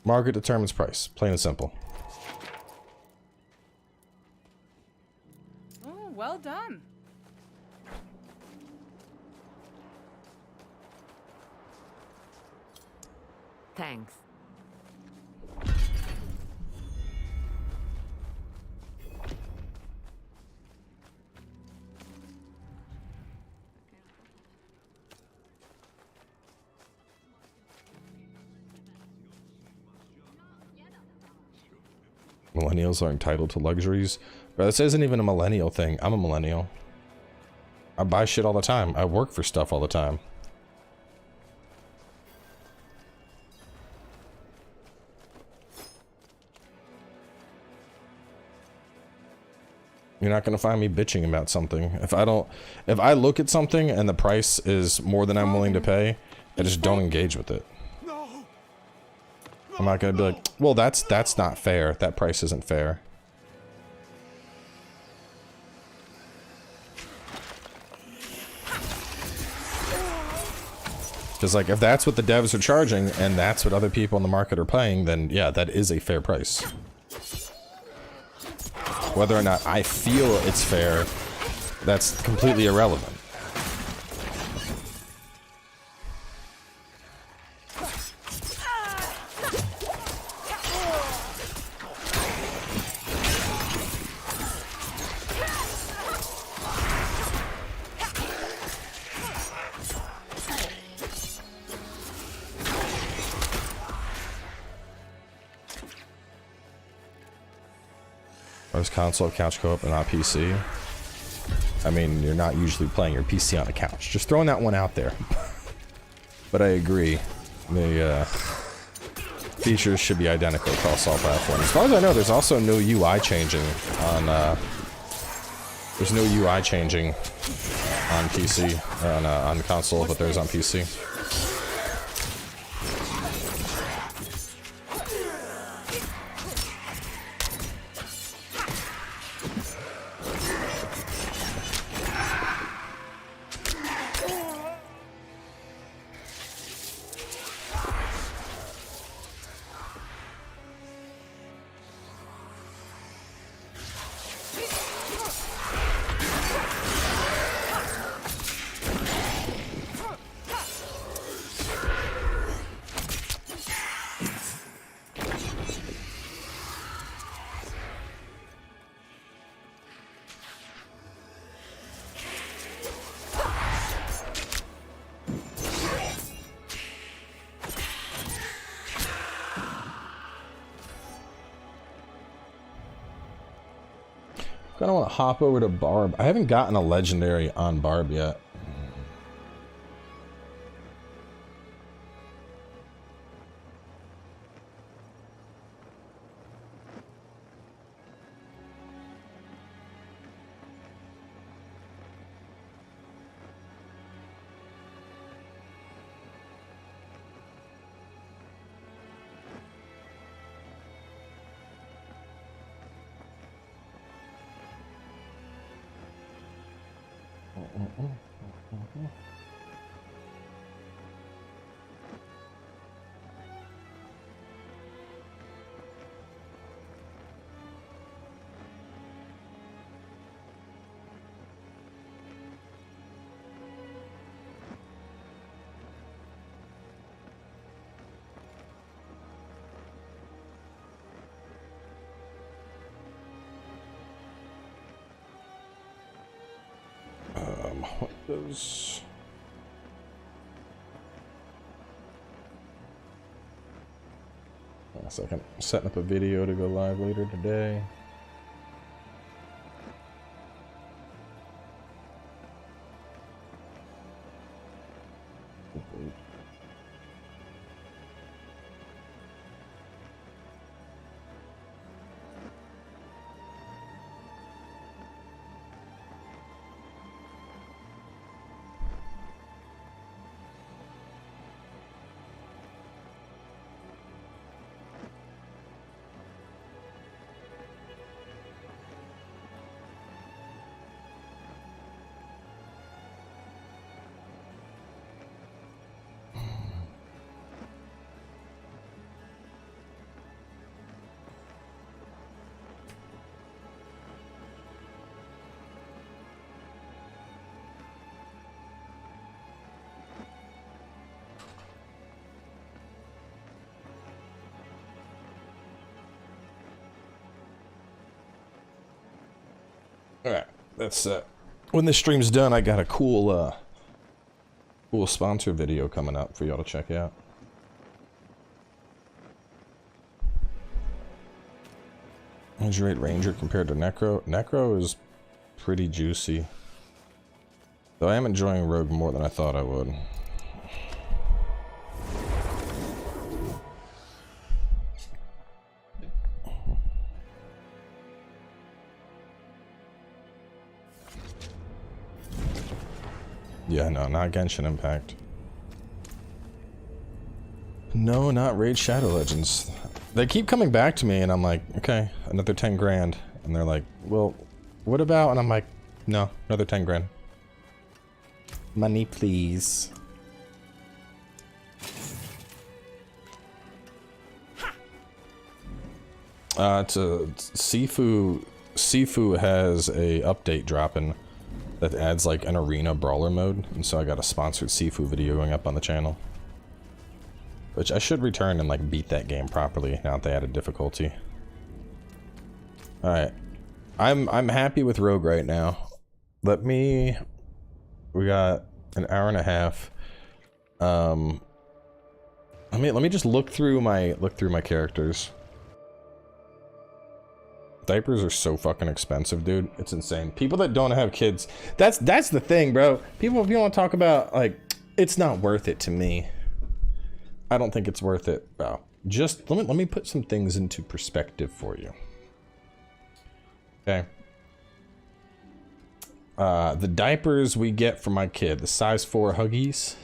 [SPEAKER 1] Market determines price. Plain and simple.
[SPEAKER 7] Oh, well done.
[SPEAKER 6] Thanks.
[SPEAKER 1] Millennials are entitled to luxuries. Bro, this isn't even a millennial thing. I'm a millennial. I buy shit all the time. I work for stuff all the time. You're not gonna find me bitching about something. If I look at something and the price is more than I'm willing to pay, I just don't engage with it. I'm not gonna be like, well, that's not fair. That price isn't fair. Because, like, if that's what the devs are charging and that's what other people in the market are paying, then yeah, that is a fair price. Whether or not I feel it's fair, that's completely irrelevant. Where's console, couch co-op, and not PC? I mean, you're not usually playing your PC on a couch. Just throwing that one out there. But I agree. The features should be identical across all platforms. As far as I know, there's also no UI changing on there's no UI changing on PC on console, but there's on PC. Kinda wanna hop over to Barb. I haven't gotten a legendary on Barb yet. What does... A second. Setting up a video to go live later today. Alright, that's when this stream's done, I got a cool cool sponsor video coming up for y'all to check out. How'd you rate Ranger compared to Necro? Necro is pretty juicy. Though I am enjoying Rogue more than I thought I would. Yeah, no, not Genshin Impact. No, not Raid Shadow Legends. They keep coming back to me and I'm like, okay, another 10 grand. And they're like, well, what about? And I'm like, no, another 10 grand. Money, please. It's a Sifu has a update dropping that adds like an arena brawler mode, and so I got a sponsored Sifu video going up on the channel, which I should return and like beat that game properly now that they added difficulty. All right, I'm happy with Rogue right now. We got an hour and a half. Let me just look through my characters. Diapers are so fucking expensive, dude. It's insane. People that don't have kids, that's the thing, bro. People, if you want to talk about, like, it's not worth it to me. I don't think it's worth it, bro. Just, let me put some things into perspective for you. Okay. The diapers we get for my kid, the size 4 Huggies.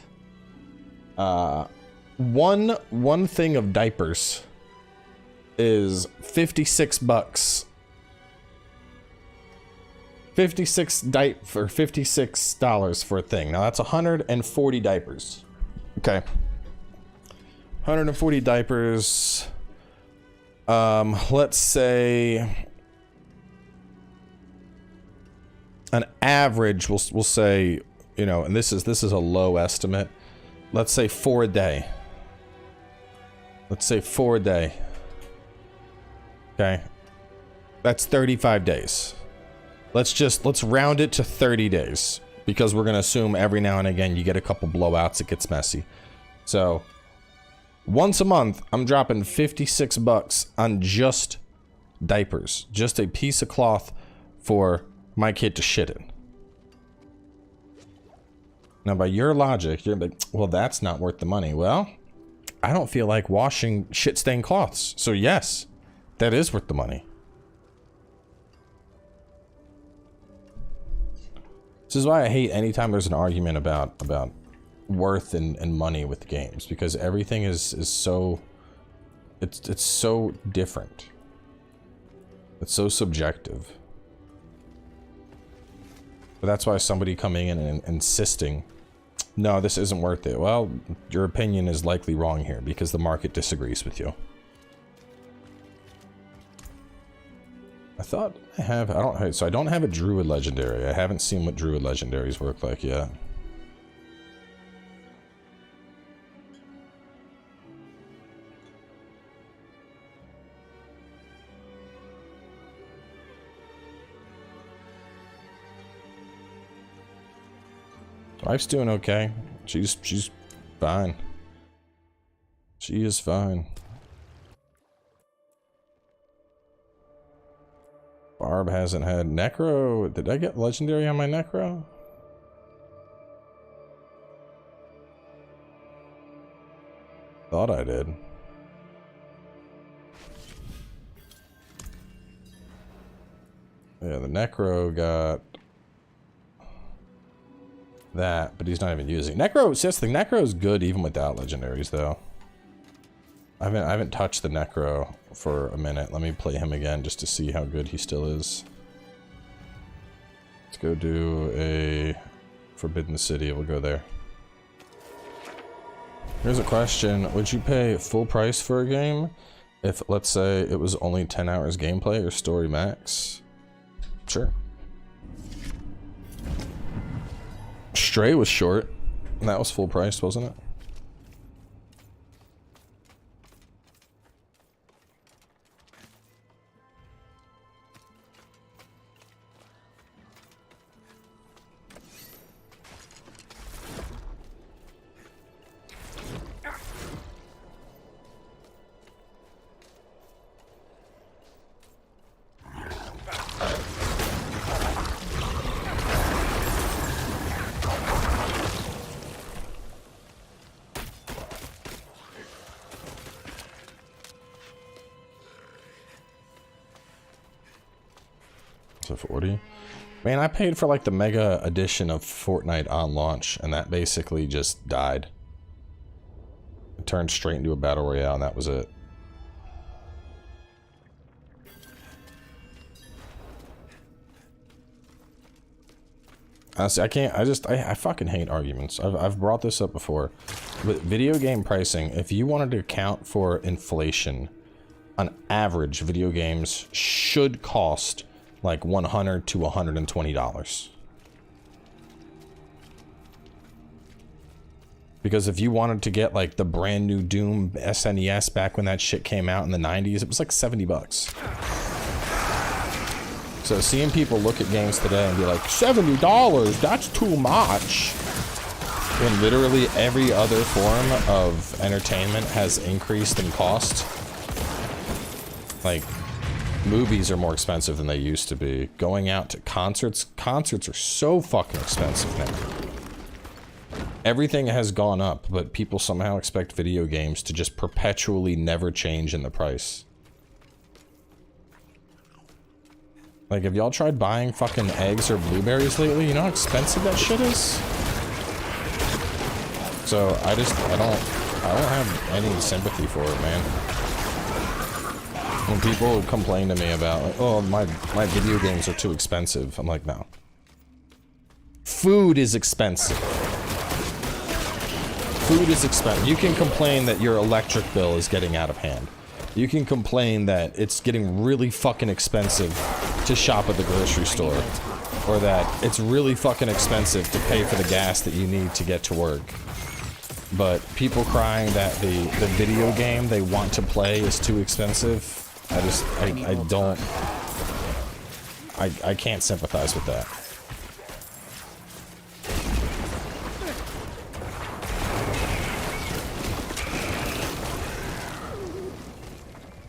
[SPEAKER 1] One thing of diapers is $56. $56 for a thing. Now that's 140 diapers. Okay. 140 diapers. Let's say an average, we'll say, you know, and this is a low estimate. Let's say 4 a day. Let's say 4 a day. Okay. That's 35 days. Let's round it to 30 days, because we're gonna assume every now and again you get a couple blowouts, it gets messy. So once a month I'm dropping $56 on just diapers, just a piece of cloth for my kid to shit in. Now by your logic, you're like, well, that's not worth the money. Well, I don't feel like washing shit stained cloths, so yes, that is worth the money. This is why I hate anytime there's an argument about worth and money with games, because everything is so it's so different. It's so subjective. But that's why somebody coming in and insisting, no, this isn't worth it. Well, your opinion is likely wrong here because the market disagrees with you. I thought I don't have a Druid Legendary. I haven't seen what Druid Legendaries work like yet. Wife's doing okay. She's fine. She is fine. Barb hasn't had Necro. Did I get legendary on my Necro? Thought I did. Yeah, the Necro got that, but he's not even using Necro. See, that's the thing. Necro is good even without legendaries, though. I haven't touched the Necro for a minute. Let me play him again just to see how good he still is. Let's go do a Forbidden City. We'll go there. Here's a question. Would you pay full price for a game if, let's say, it was only 10 hours gameplay or story max? Sure. Stray was short, and that was full price, wasn't it? So 40. Man, I paid for like the mega edition of Fortnite on launch, and that basically just died. It turned straight into a battle royale, and that was it. Honestly, I can't. I fucking hate arguments. I've brought this up before. With video game pricing, if you wanted to account for inflation, on average, video games should cost like $100 to $120. Because if you wanted to get like the brand new Doom SNES back when that shit came out in the 90s, it was like $70. So seeing people look at games today and be like, $70, that's too much. When literally every other form of entertainment has increased in cost. Like, movies are more expensive than they used to be. Going out to concerts are so fucking expensive now. Everything has gone up, but people somehow expect video games to just perpetually never change in the price. Like, have y'all tried buying fucking eggs or blueberries lately? You know how expensive that shit is? So, I don't have any sympathy for it, man. When people complain to me about, like, oh, my video games are too expensive, I'm like, no. Food is expensive. Food is expensive. You can complain that your electric bill is getting out of hand. You can complain that it's getting really fucking expensive to shop at the grocery store. Or that it's really fucking expensive to pay for the gas that you need to get to work. But people crying that the video game they want to play is too expensive, I can't sympathize with that.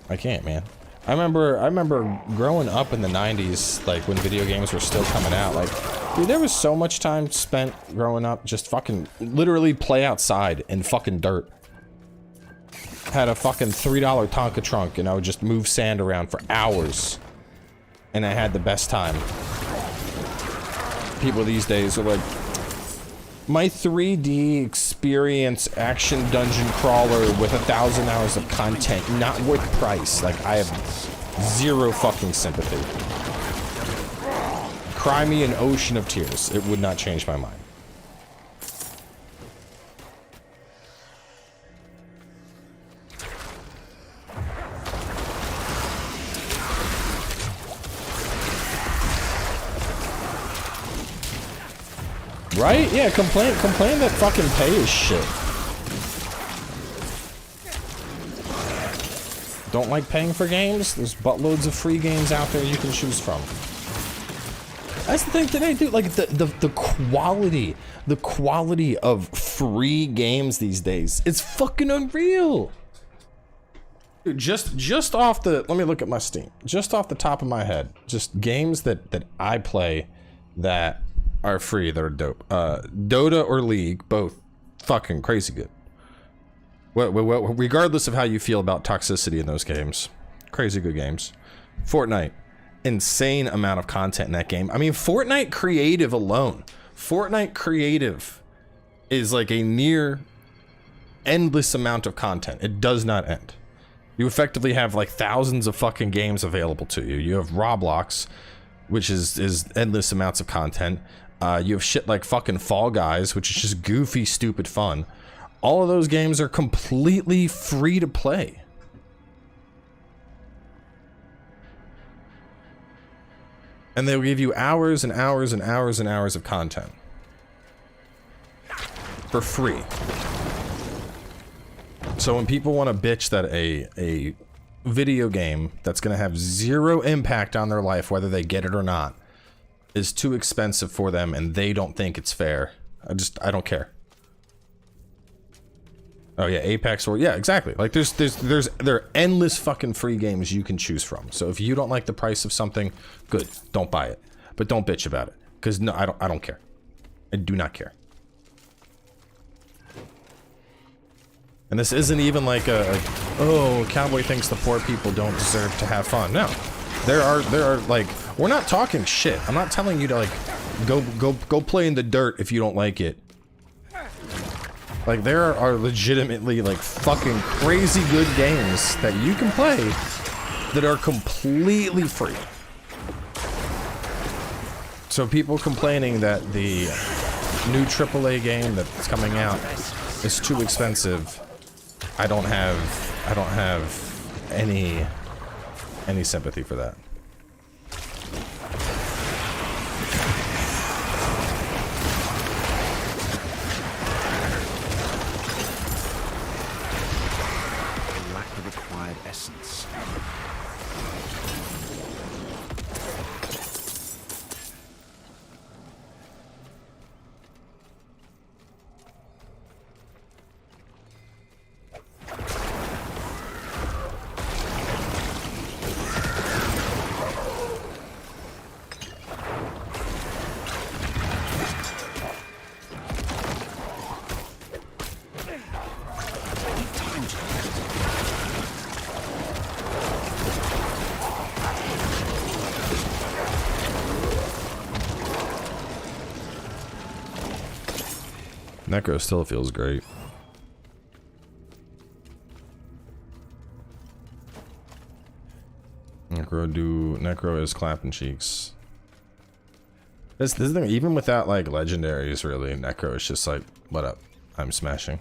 [SPEAKER 1] I can't, man. I remember growing up in the 90s, like when video games were still coming out, like, dude, there was so much time spent growing up just fucking literally play outside in fucking dirt. Had a fucking $3 Tonka trunk and I would just move sand around for hours. And I had the best time. People these days are like, my 3D experience action dungeon crawler with 1,000 hours of content, not worth price. Like, I have zero fucking sympathy. Cry me an ocean of tears. It would not change my mind. Right? Yeah, complain that fucking pay is shit. Don't like paying for games? There's buttloads of free games out there you can choose from. That's the thing today, dude. Like the quality of free games these days, it's fucking unreal. Dude, just off the, let me look at my Steam. Just off the top of my head, just games that I play that are free, that are dope. Dota or League, both fucking crazy good. Regardless of how you feel about toxicity in those games, crazy good games. Fortnite, insane amount of content in that game. I mean, Fortnite creative alone, Fortnite creative is like a near endless amount of content. It does not end. You effectively have like thousands of fucking games available to you. You have Roblox, which is endless amounts of content. You have shit like fucking Fall Guys, which is just goofy, stupid fun. All of those games are completely free to play. And they'll give you hours and hours and hours and hours of content. For free. So when people want to bitch that a video game that's going to have zero impact on their life, whether they get it or not, is too expensive for them and they don't think it's fair, I don't care. Oh yeah, Apex, or yeah, exactly. Like there are endless fucking free games you can choose from. So if you don't like the price of something, good, don't buy it. But don't bitch about it, because no, I don't care. I do not care. And this isn't even like oh, Cowboy thinks the poor people don't deserve to have fun. No, there are like, we're not talking shit. I'm not telling you to like go play in the dirt if you don't like it. Like, there are legitimately like fucking crazy good games that you can play that are completely free. So people complaining that the new AAA game that's coming out is too expensive, I don't have any sympathy for that.
[SPEAKER 8] Essence.
[SPEAKER 1] Necro still feels great. Necro is clapping cheeks. This thing, even without like legendaries, really, Necro is just like, what up? I'm smashing.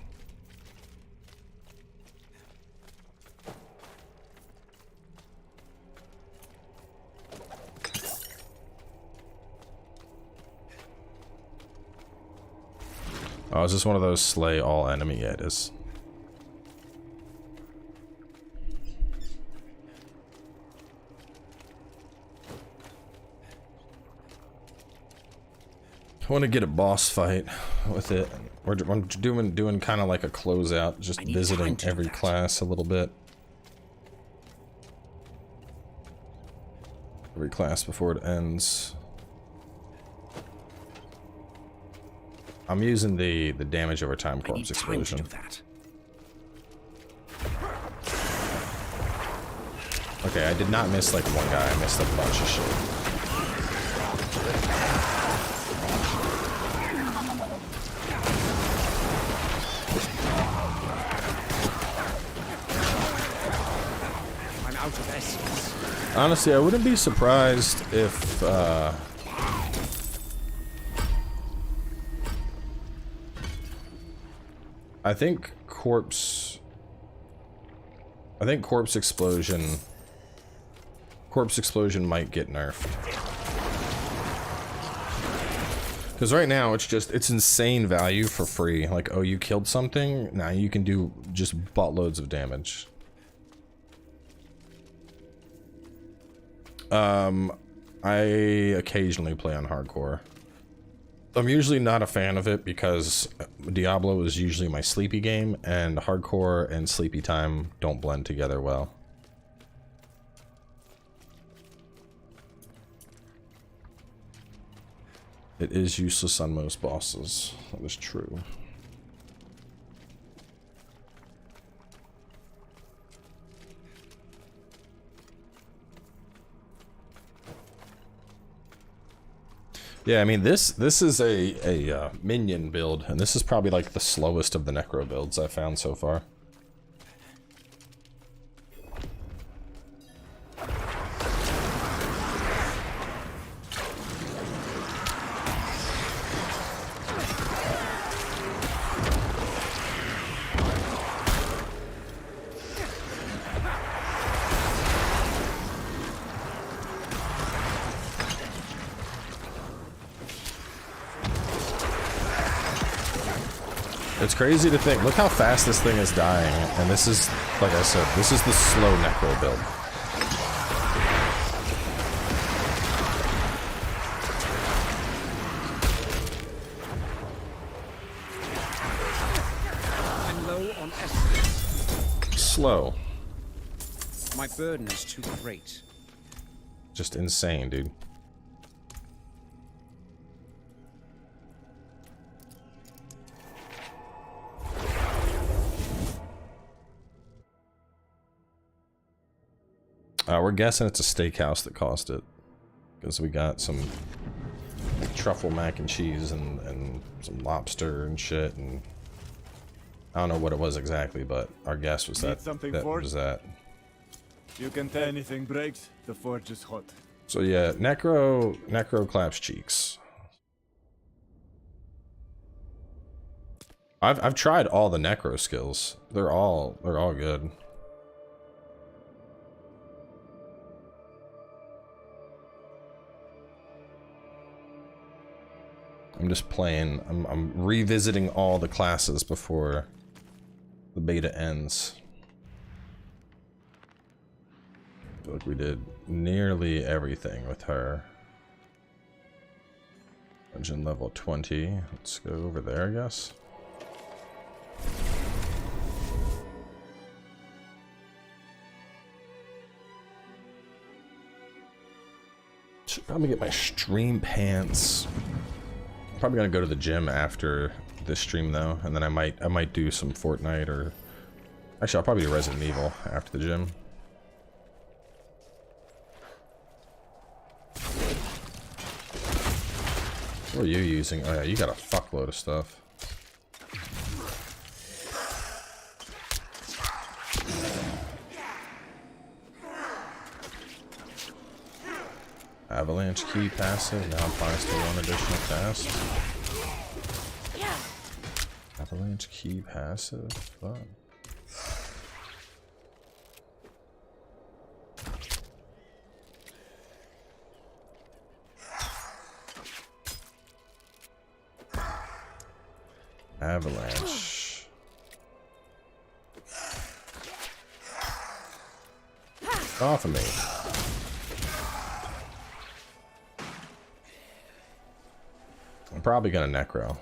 [SPEAKER 1] Oh, is this one of those slay all enemy? Yeah, it is. I want to get a boss fight with it. We're doing kind of like a closeout, just visiting every class a little bit. Every class before it ends. I'm using the damage over time corpse explosion. Okay, I did not miss like one guy, I missed a bunch of shit.
[SPEAKER 8] I'm out of essence.
[SPEAKER 1] Honestly, I wouldn't be surprised if I think corpse explosion might get nerfed. Because right now it's insane value for free. Like, oh, you killed something, now you can do just buttloads of damage. I occasionally play on hardcore. I'm usually not a fan of it because Diablo is usually my sleepy game, and hardcore and sleepy time don't blend together well. It is useless on most bosses. That is true. Yeah, I mean this is a minion build, and this is probably like the slowest of the necro builds I've found so far. It's crazy to think, look how fast this thing is dying, and this is, like I said, this is the slow necro build.
[SPEAKER 8] I'm low on essence.
[SPEAKER 1] Slow.
[SPEAKER 8] My burden is too great.
[SPEAKER 1] Just insane, dude. We're guessing it's a steakhouse that caused it, because we got some like, truffle mac and cheese and some lobster and shit, and I don't know what it was exactly, but our guess was that was that.
[SPEAKER 9] You can tell anything breaks, the forge is hot.
[SPEAKER 1] So yeah, necro claps cheeks. I've tried all the necro skills. They're all good. I'm just playing, I'm revisiting all the classes before the beta ends. I feel like we did nearly everything with her. Dungeon level 20. Let's go over there, I guess. Should probably get my stream pants. Probably gonna go to the gym after this stream though, and then I might do some Fortnite, or actually I'll probably do Resident Evil after the gym. What are you using? Oh yeah, you got a fuckload of stuff. Avalanche key passive now applies to one additional cast. Avalanche key passive? Fuck. Avalanche. Off of me. I'm probably gonna necro,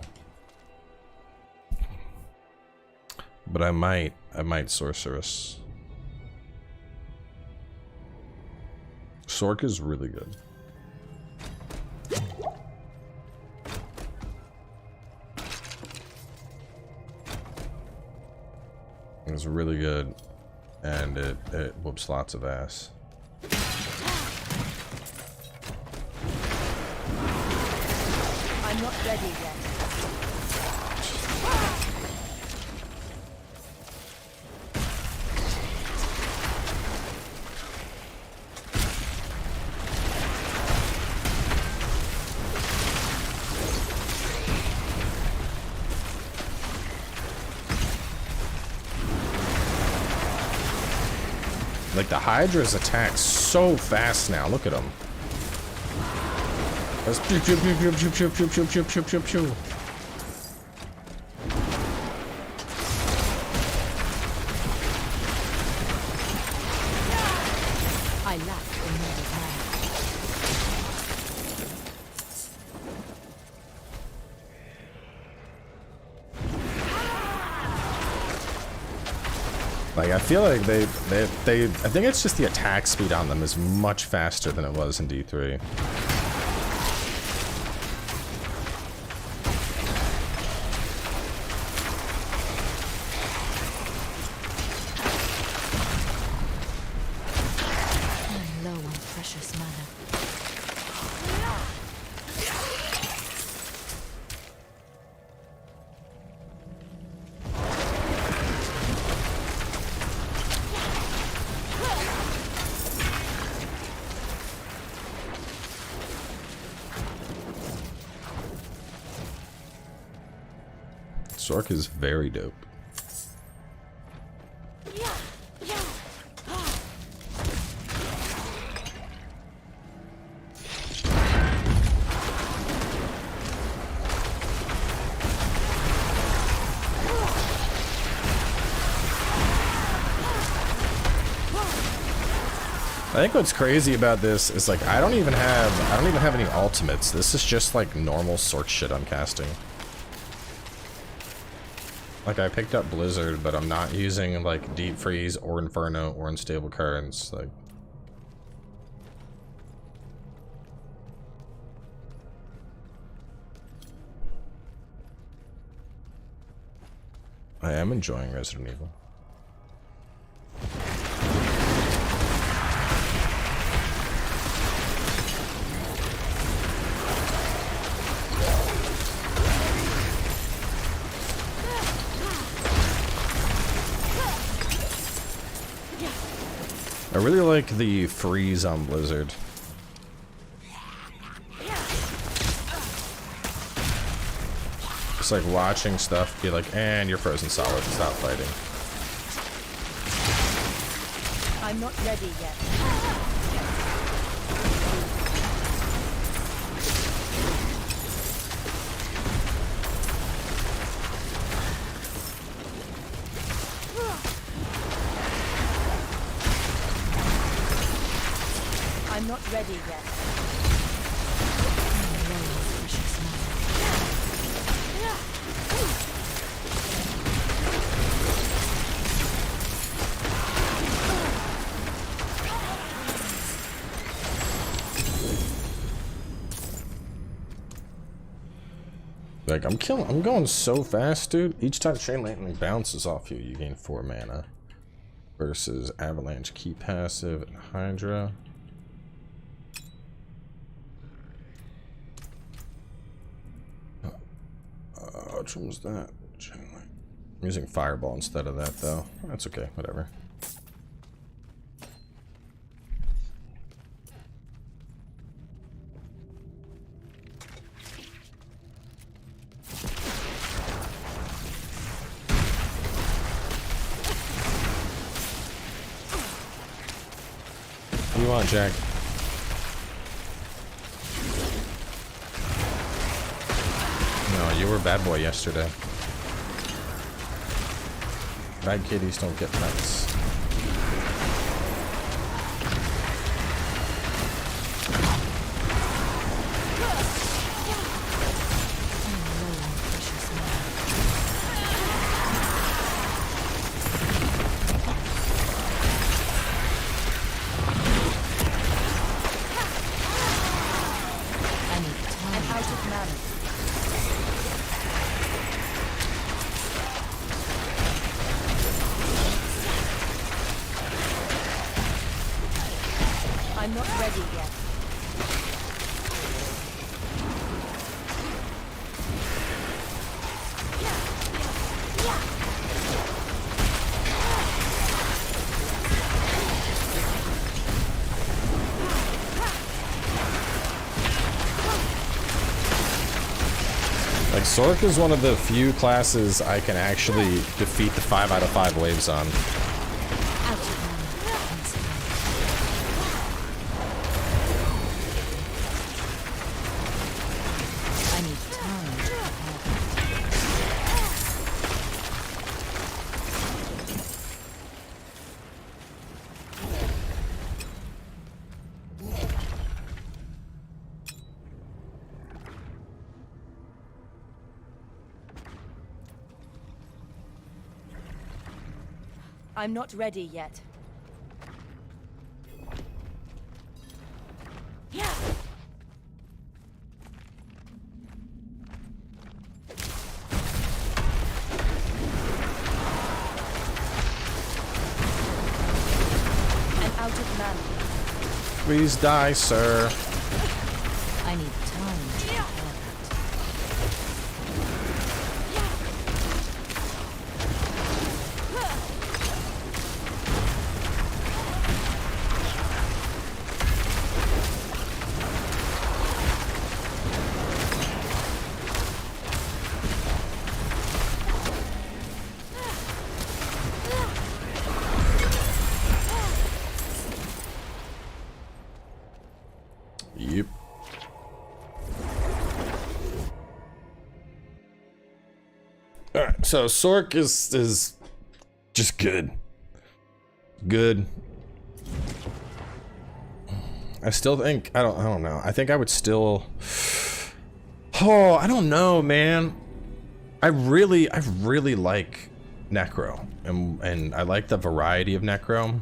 [SPEAKER 1] but I might sorceress. Sork is really good. It's really good, and it whoops lots of ass.
[SPEAKER 6] I'm not ready yet.
[SPEAKER 1] Like the Hydra's attack so fast now. Look at him. That's pew pew pew pew pew pew pew pew pew pew pew pew.
[SPEAKER 6] I lack the need of
[SPEAKER 1] Like, I feel like I think it's just the attack speed on them is much faster than it was in D3.
[SPEAKER 3] I'm low on precious mana.
[SPEAKER 1] Sork is very dope. I think what's crazy about this is like I don't even have any ultimates. This is just like normal Sork shit I'm casting. Like, I picked up Blizzard, but I'm not using, like, Deep Freeze or Inferno or Unstable Currents, like... I am enjoying Resident Evil. I really like the freeze on Blizzard. Just like watching stuff be like, and you're frozen solid, stop fighting.
[SPEAKER 6] I'm not ready yet. I'm not ready yet.
[SPEAKER 1] Like, I'm going so fast, dude. Each time Chain Lightning bounces off you, you gain 4 mana. Versus Avalanche Key Passive and Hydra. Which one was that? I'm using Fireball instead of that, though. That's okay, whatever. What do you want, Jack? No, you were bad boy yesterday. Bad kitties don't get nuts.
[SPEAKER 6] I'm not ready yet.
[SPEAKER 1] Like, Sork is one of the few classes I can actually defeat the 5 out of 5 waves on.
[SPEAKER 6] I'm not ready yet. Yeah. I'm out of mana.
[SPEAKER 1] Please die, sir.
[SPEAKER 3] I need time to repair
[SPEAKER 1] Yep. Alright, so Sork is just good. Good. I still think I don't know. I think I would still I don't know, man. I really like Necro. And I like the variety of Necro.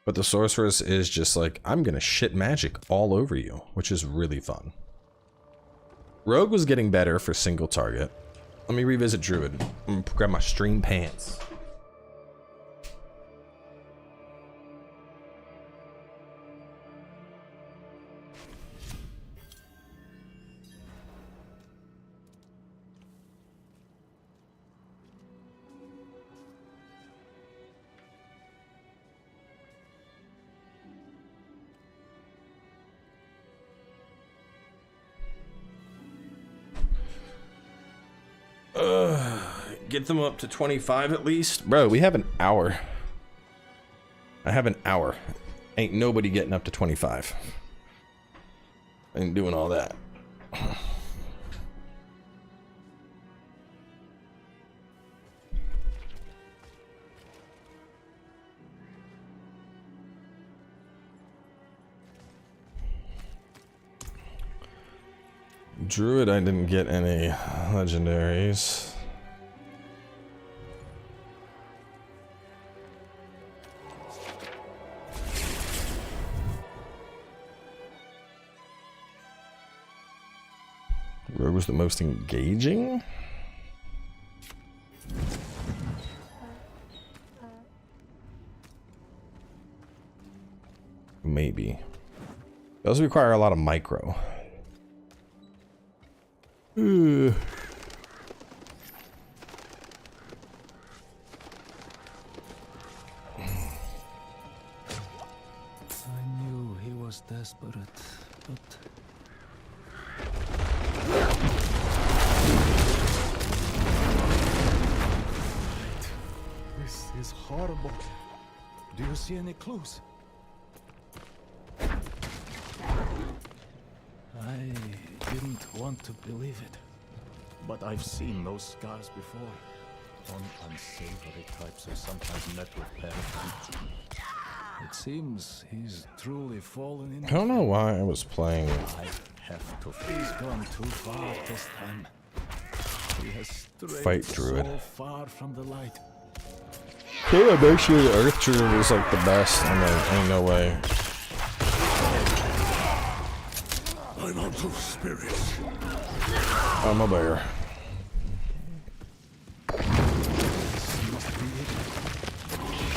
[SPEAKER 1] But the Sorceress is just like, I'm gonna shit magic all over you, which is really fun. Rogue was getting better for single target. Let me revisit Druid. I'm gonna grab my stream pants. Get them up to 25 at least. Bro, we have an hour. I have an hour. Ain't nobody getting up to 25. Ain't doing all that. Druid, I didn't get any legendaries. Rogue was the most engaging? Maybe. Those require a lot of micro.
[SPEAKER 10] I knew he was desperate, but... This is horrible. Do you see any clues? I didn't want to believe it, but I've seen those scars before. On unsavory types are sometimes met with paranoia. It seems he's truly fallen in.
[SPEAKER 1] I don't know why I was playing.
[SPEAKER 10] I have to. He's gone too far this time. He has strayed
[SPEAKER 1] Fight Druid.
[SPEAKER 10] so far from the light.
[SPEAKER 1] Yeah, actually, the Earth Druid is like the best. I'm like, ain't no way.
[SPEAKER 10] I'm out of spirits.
[SPEAKER 1] I'm a bear.
[SPEAKER 10] This must be it.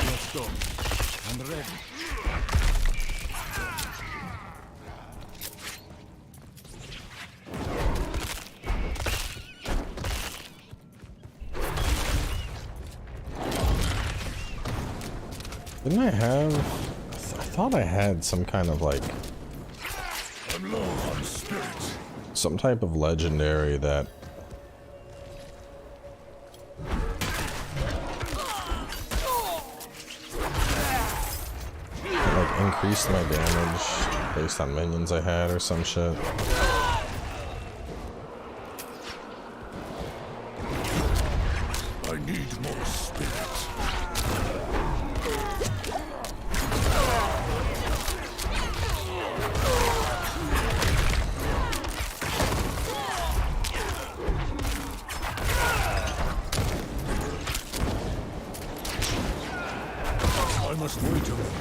[SPEAKER 10] Let's go. I'm ready.
[SPEAKER 1] Didn't I have... I thought I had some kind of like...
[SPEAKER 10] I'm low on spirits.
[SPEAKER 1] Some type of legendary that... like increased my damage based on minions I had or some shit.
[SPEAKER 10] I need more spirits. I must wait a moment.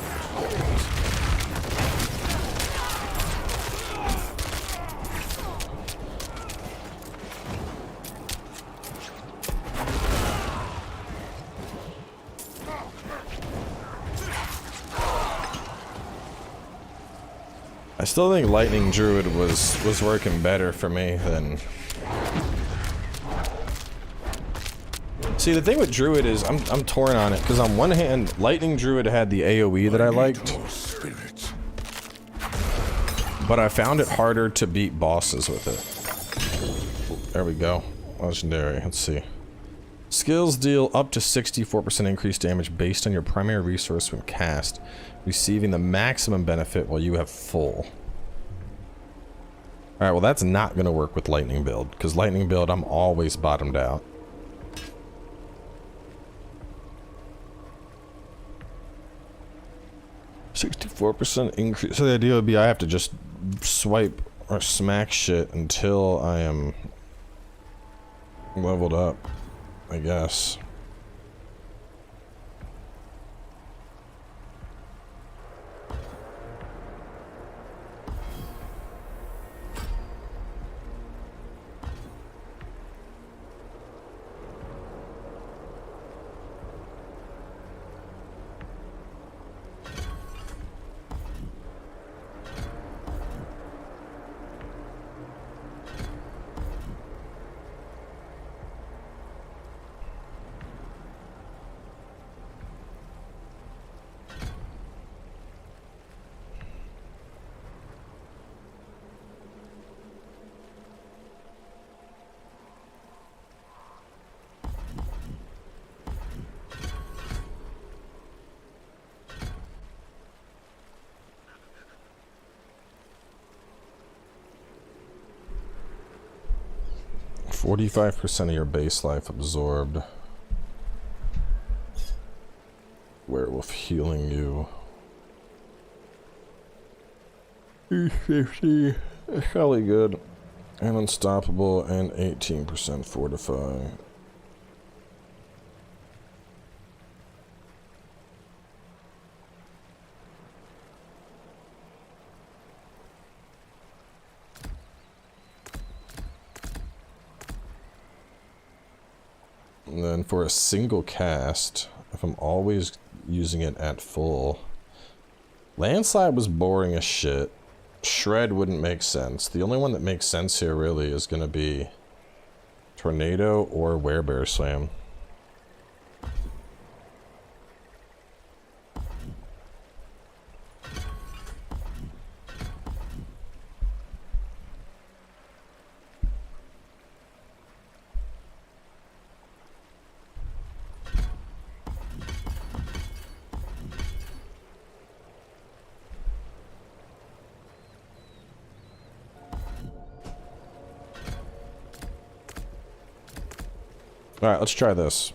[SPEAKER 1] I still think Lightning Druid was working better for me than... See, the thing with Druid is I'm torn on it, because on one hand, Lightning Druid had the AoE that I liked, but I found it harder to beat bosses with it. There we go. Legendary. Let's see. Skills deal up to 64% increased damage based on your primary resource when cast, receiving the maximum benefit while you have full. Alright, well that's not going to work with Lightning build, because Lightning build I'm always bottomed out. %64% increase. So the idea would be I have to just swipe or smack shit until I am leveled up, I guess. %45% of your base life absorbed. Werewolf healing you. 50. That's probably good. And unstoppable and 18% fortify. And then for a single cast, if I'm always using it at full, Landslide was boring as shit. Shred wouldn't make sense. The only one that makes sense here really is going to be Tornado or Werebear Slam. Alright, let's try this.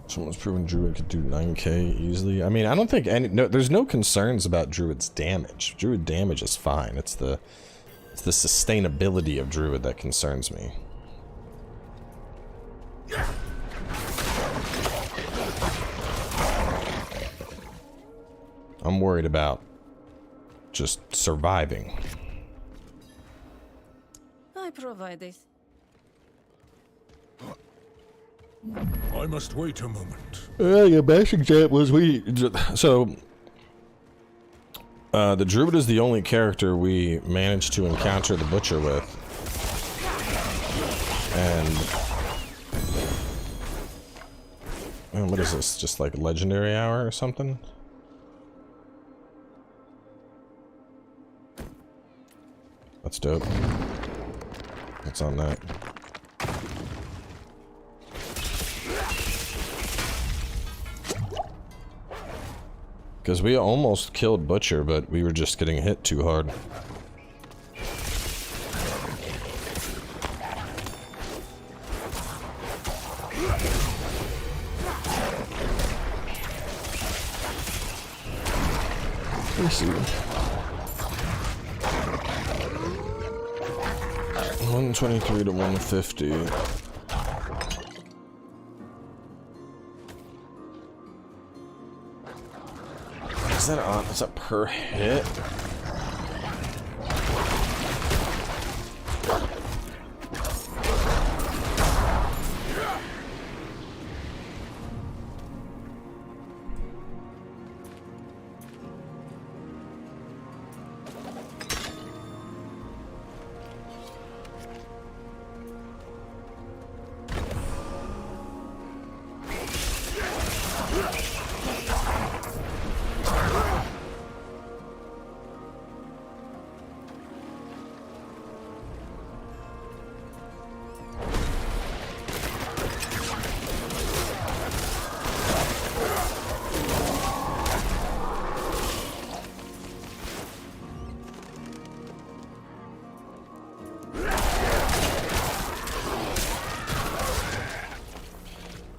[SPEAKER 1] Someone's proven Druid could do 9k easily. I mean, I don't think there's no concerns about Druid's damage. Druid damage is fine. It's the sustainability of Druid that concerns me. I'm worried about just surviving.
[SPEAKER 6] I provide this.
[SPEAKER 10] I must wait a moment.
[SPEAKER 1] The best example is the Druid is the only character we managed to encounter the Butcher with. And what is this? Just like Legendary Hour or something? That's dope. What's on that? Because we almost killed Butcher, but we were just getting hit too hard. Let me see. 123 to 150. Is that on? Is that per hit?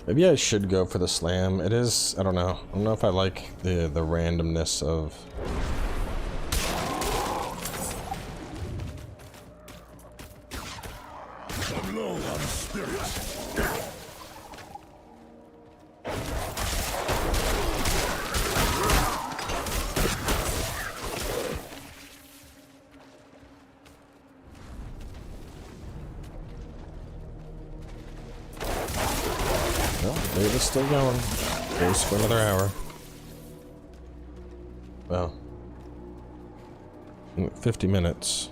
[SPEAKER 1] Maybe I should go for the slam. It is, I don't know. I don't know if I like the randomness of...
[SPEAKER 2] I'm low on spirit.
[SPEAKER 1] It's still going. Goes for another hour. Well, 50 minutes.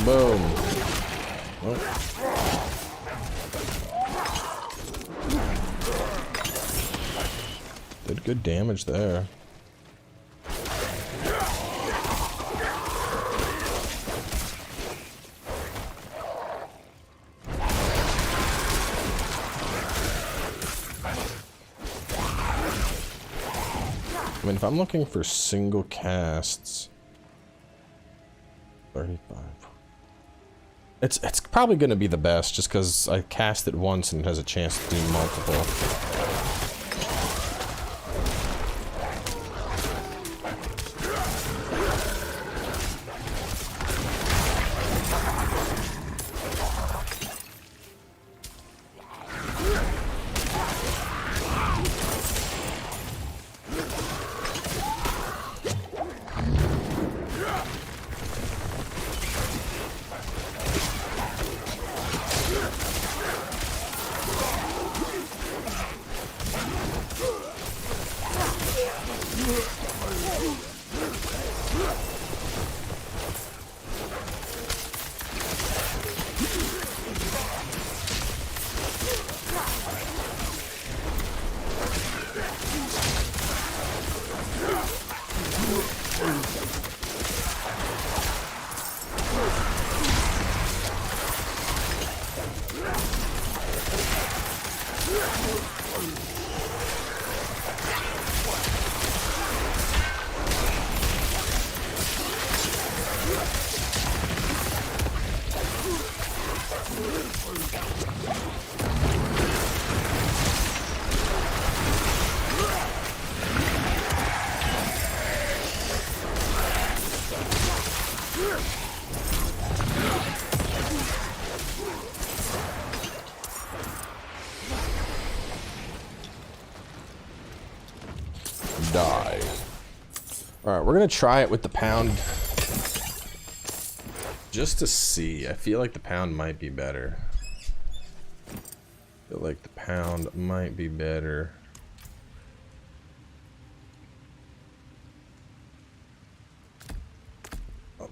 [SPEAKER 1] Boom. Oh. Did good damage there. I mean, if I'm looking for single casts, 35. It's probably going to be the best, just because I cast it once and it has a chance to do multiple. Die. Alright, we're gonna try it with the pound. Just to see. I feel like the pound might be better. I feel like the pound might be better.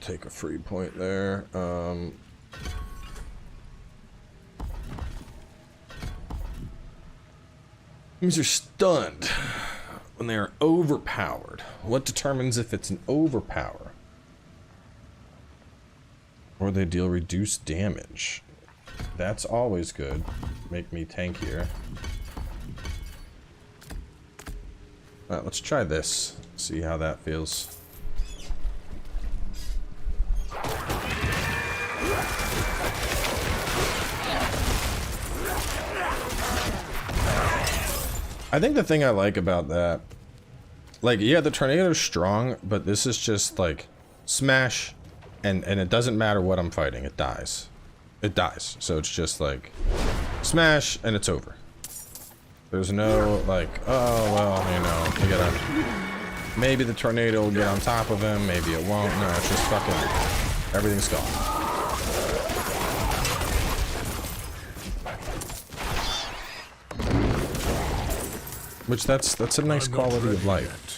[SPEAKER 1] take a free point there. Enemies are stunned when they are overpowered. What determines if it's an overpower? Or they deal reduced damage. That's always good. Make me tankier. Alright, let's try this. See how that feels. I think the thing I like about that, like, yeah, the tornado's strong, but this is just like smash, and it doesn't matter what I'm fighting, it dies. It dies. So it's just like smash and it's over. There's no like, oh well, you know, we gotta, maybe the tornado will get on top of him, maybe it won't. No, it's just fucking everything's gone. Which that's a nice quality of life.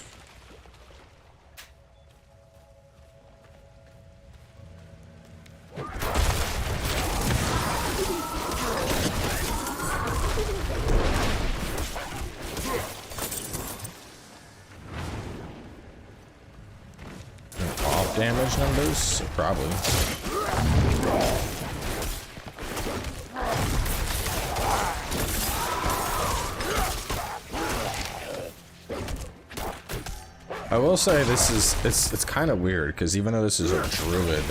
[SPEAKER 1] Off damage numbers? Probably. I will say this is it's kind of weird because even though this is a druid,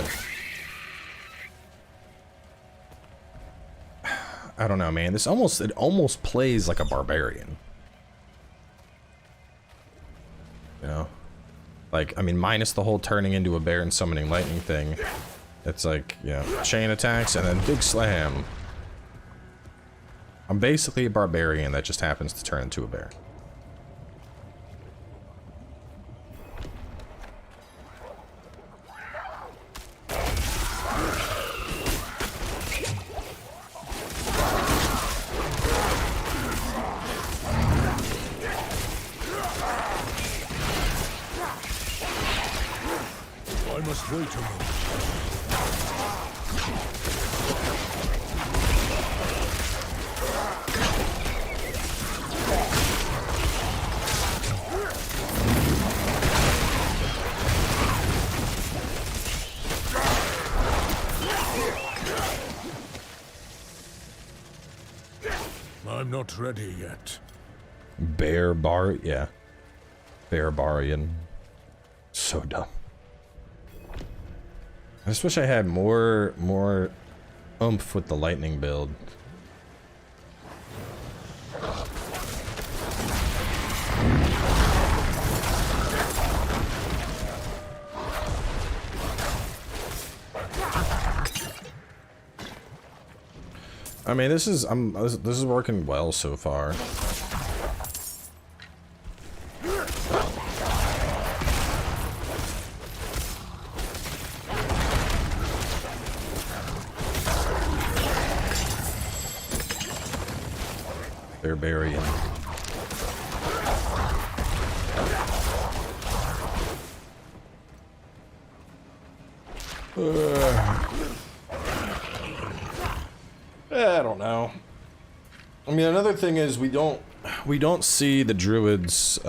[SPEAKER 1] I don't know, man. It almost plays like a barbarian. You know, like, I mean, minus the whole turning into a bear and summoning lightning thing. It's like, you know, chain attacks and then big slam. I'm basically a barbarian that just happens to turn into a bear.
[SPEAKER 10] Wait a moment. I'm not ready yet.
[SPEAKER 1] Yeah. Barbarian. So dumb. I just wish I had more oomph with the lightning build. I mean, this is working well so far. Barbarian. I don't know. I mean, another thing is we don't see the druid's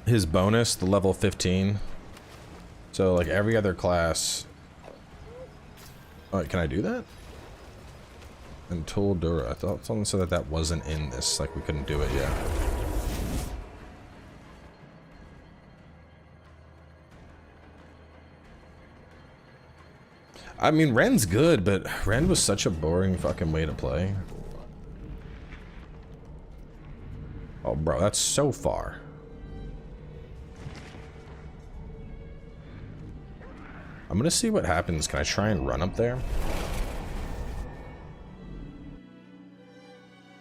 [SPEAKER 1] his bonus, the level 15. So like every other class. Oh, can I do that? And Tool Dura. I thought someone said that wasn't in this, like we couldn't do it yet. I mean, Ren's good, but Ren was such a boring fucking way to play. Oh, bro, that's so far. I'm gonna see what happens. Can I try and run up there?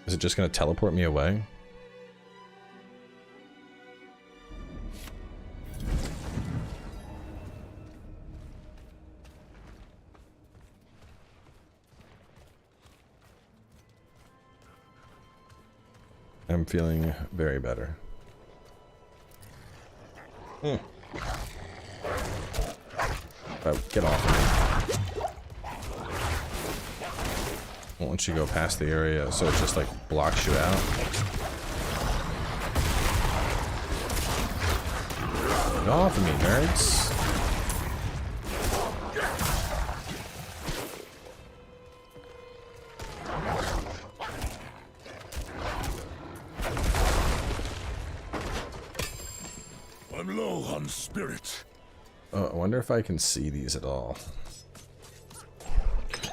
[SPEAKER 1] Is it just gonna teleport me away? I'm feeling very better. Oh, get off. Won't let you go past the area, so it just like blocks you out. Get off of me, nerds.
[SPEAKER 2] I'm low on spirit.
[SPEAKER 1] Oh, I wonder if I can see these at all.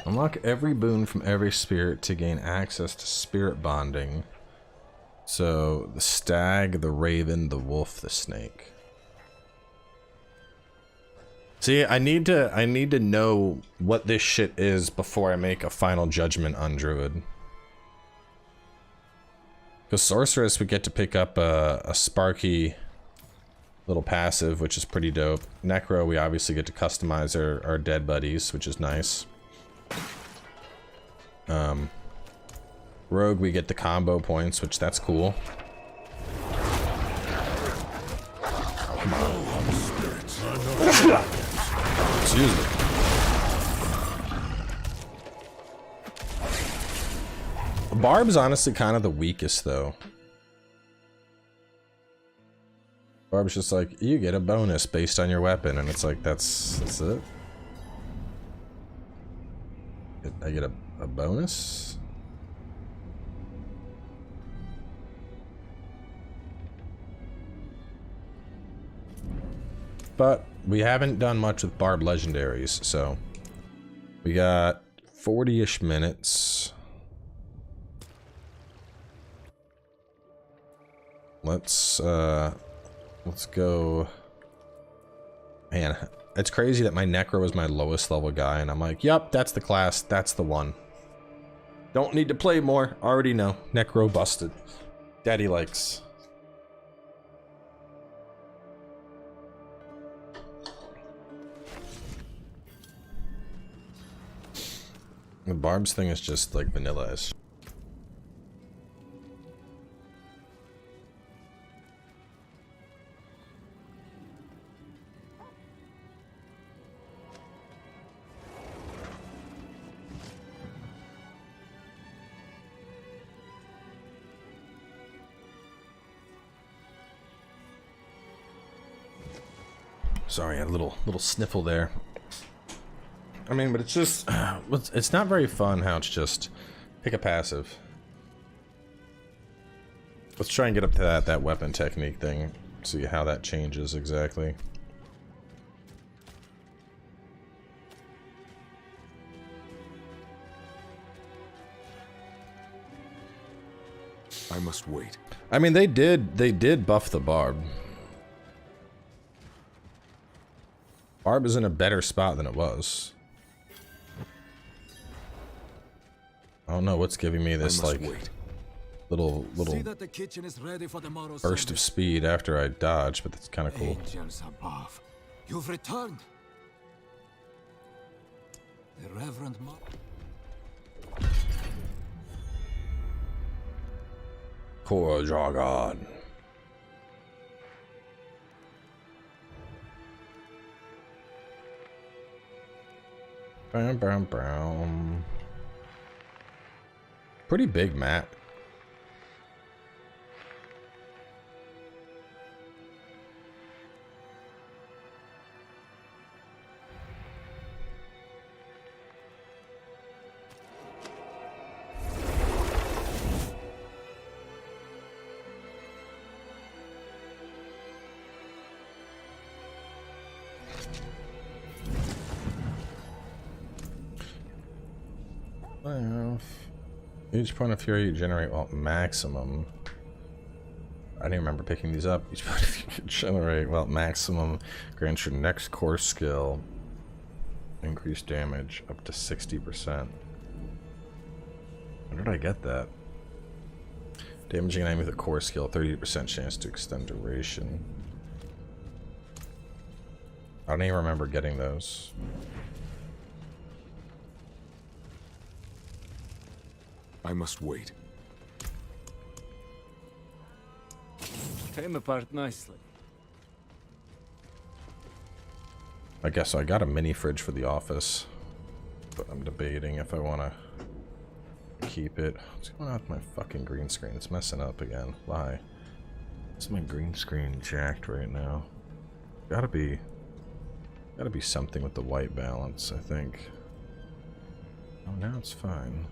[SPEAKER 1] Unlock every boon from every spirit to gain access to spirit bonding. So, the stag, the raven, the wolf, the snake. See, I need to know what this shit is before I make a final judgment on Druid. Because Sorceress, we get to pick up a sparky little passive, which is pretty dope. Necro, we obviously get to customize our dead buddies, which is nice. Rogue, we get the combo points, which that's cool. Come on. Excuse me. Barb's honestly kind of the weakest, though. Barb's just like, you get a bonus based on your weapon, and it's like, that's it? I get a bonus? But we haven't done much with Barb legendaries, so we got 40-ish minutes. Let's go. Man, it's crazy that my Necro is my lowest level guy, and I'm like, yup, that's the class, that's the one. Don't need to play more, already know. Necro busted. Daddy likes. The Barb's thing is just like vanilla-ish. Sorry, a little sniffle there. I mean, but it's just, it's not very fun how it's just pick a passive. Let's try and get up to that weapon technique thing, see how that changes exactly.
[SPEAKER 2] I must wait.
[SPEAKER 1] I mean, they did buff the Barb. Barb is in a better spot than it was. I don't know what's giving me this like little
[SPEAKER 2] See that the kitchen is ready for tomorrow's
[SPEAKER 1] burst of
[SPEAKER 2] service.
[SPEAKER 1] speed after I dodge, but that's kind of cool.
[SPEAKER 2] Angels above, you've returned. The Reverend
[SPEAKER 1] Poor Jargon. Bam, bam, bam. Pretty big map. Each point of fury you generate, well, maximum. I didn't remember picking these up. Each point of fury you generate, well, maximum grants your next core skill increased damage up to 60%. Where did I get that? Damaging an enemy with a core skill, 30% chance to extend duration. I don't even remember getting those.
[SPEAKER 2] I must wait.
[SPEAKER 9] Came apart nicely.
[SPEAKER 1] I guess so. I got a mini fridge for the office, but I'm debating if I want to keep it. What's going on with my fucking green screen? It's messing up again. Why? Is my green screen jacked right now? Gotta be something with the white balance, I think. Oh, now it's fine.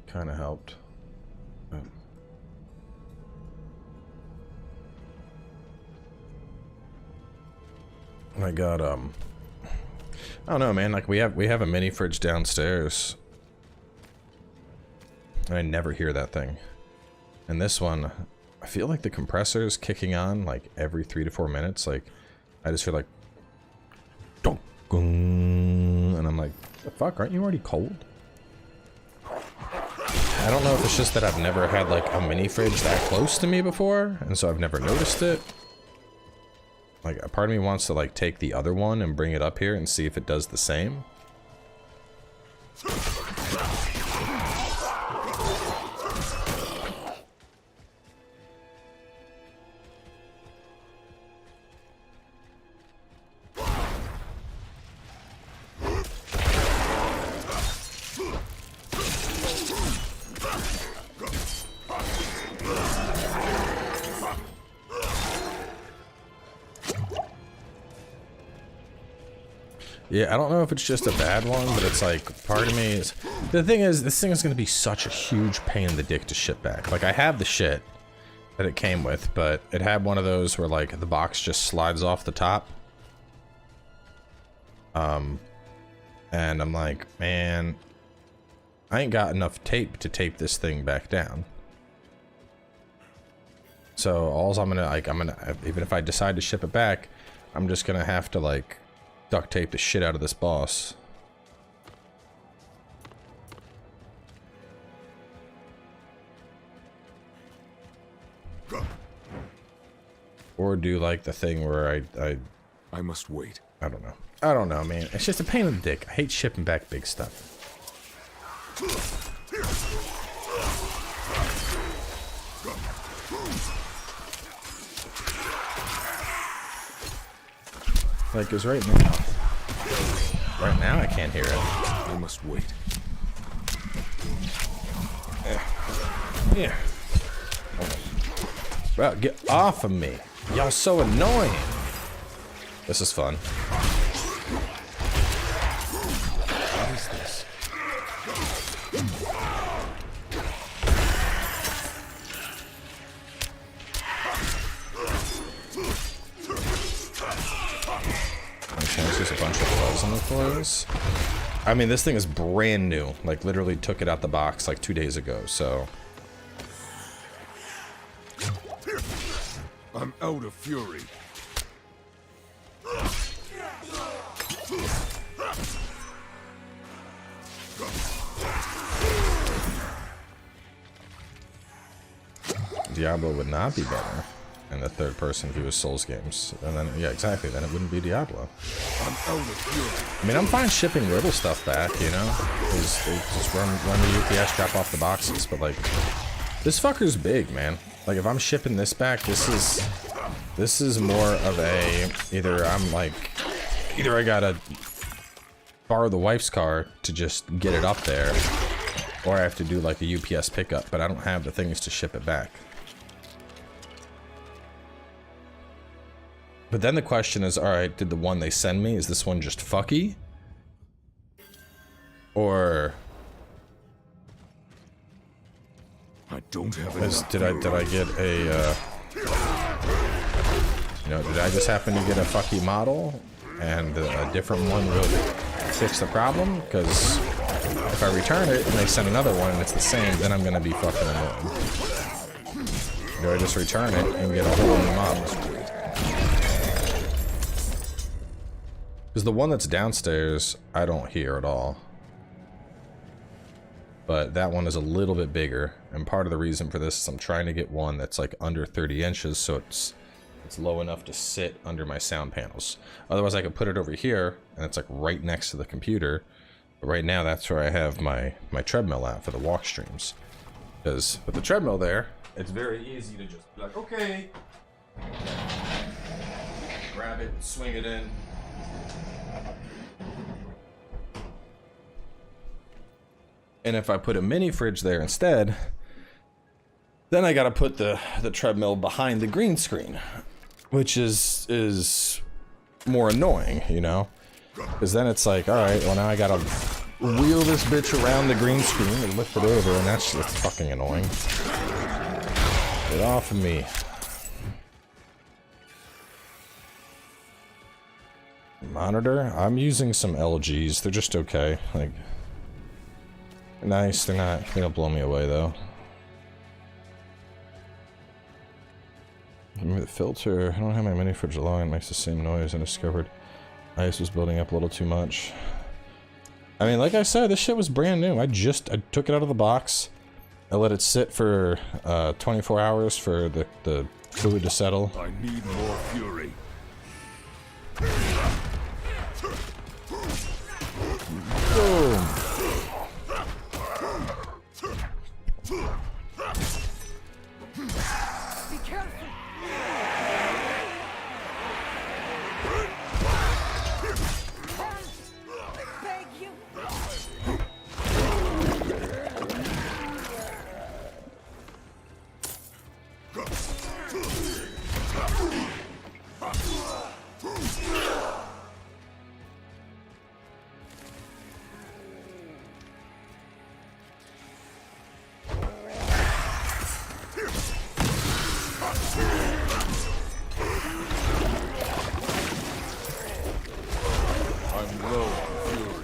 [SPEAKER 1] Kind of helped. But I got I don't know, man. Like we have a mini fridge downstairs, and I never hear that thing. And this one, I feel like the compressor is kicking on like every 3 to 4 minutes. Like I just hear like, dunk, and I'm like, the fuck? Aren't you already cold? I don't know if it's just that I've never had like a mini fridge that close to me before, and so I've never noticed it. Like, a part of me wants to like take the other one and bring it up here and see if it does the same. Yeah, I don't know if it's just a bad one, but it's like, part of me is... The thing is, this thing is going to be such a huge pain in the dick to ship back. Like, I have the shit that it came with, but it had one of those where, like, the box just slides off the top. And I'm like, man, I ain't got enough tape to tape this thing back down. So, alls I'm gonna, like, even if I decide to ship it back, I'm just gonna have to, like, duct tape the shit out of this boss. Or do like the thing where
[SPEAKER 2] I must wait.
[SPEAKER 1] I don't know. I don't know, man. It's just a pain in the dick. I hate shipping back big stuff. Like, cause right now I can't hear it.
[SPEAKER 2] I must wait.
[SPEAKER 1] Yeah. Bro, get off of me. Y'all so annoying. This is fun.
[SPEAKER 2] What is this?
[SPEAKER 1] There's a bunch of fuzz on the floors. I mean, this thing is brand new. Like, literally took it out the box like 2 days ago, so...
[SPEAKER 2] I'm out of fury.
[SPEAKER 1] Diablo would not be better in the third-person view of Souls games. And then, yeah, exactly, then it wouldn't be Diablo.
[SPEAKER 2] I'm out of fury.
[SPEAKER 1] I mean, I'm fine shipping little stuff back, you know? Just run the UPS, drop off the boxes, but like... This fucker's big, man. Like, if I'm shipping this back, this is more of a... Either I gotta borrow the wife's car to just get it up there, or I have to do like a UPS pickup, but I don't have the things to ship it back. But then the question is, alright, did the one they send me, is this one just fucky? Or...
[SPEAKER 2] I don't have enough.
[SPEAKER 1] Did I get a, you know, did I just happen to get a fucky model, and a different one will fix the problem? Because if I return it and they send another one and it's the same, then I'm gonna be fucking annoyed. Do I just return it and get a whole new model? Because the one that's downstairs, I don't hear at all. But that one is a little bit bigger, and part of the reason for this is I'm trying to get one that's like under 30 inches, so it's low enough to sit under my sound panels. Otherwise I could put it over here, and it's like right next to the computer. But right now that's where I have my treadmill at for the walk streams. Because with the treadmill there, it's very easy to just be like, okay, grab it, swing it in. And if I put a mini fridge there instead, then I gotta put the treadmill behind the green screen, which is more annoying, you know? Because then it's like, all right, well now I gotta wheel this bitch around the green screen and lift it over, and that's fucking annoying. Get off of me. Monitor? I'm using some LGs. They're just okay. Like, nice. They don't blow me away though. Maybe the filter. I don't have my mini fridge along. It makes the same noise. I discovered ice was building up a little too much. I mean, like I said, this shit was brand new. I took it out of the box. I let it sit for 24 hours for the fluid to settle.
[SPEAKER 2] I need more fury.
[SPEAKER 1] Boom.
[SPEAKER 6] Be careful. Beg you.
[SPEAKER 2] I'm low on fury.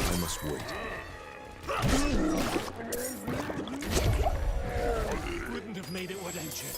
[SPEAKER 2] I must wait.
[SPEAKER 10] Wouldn't have made it without you.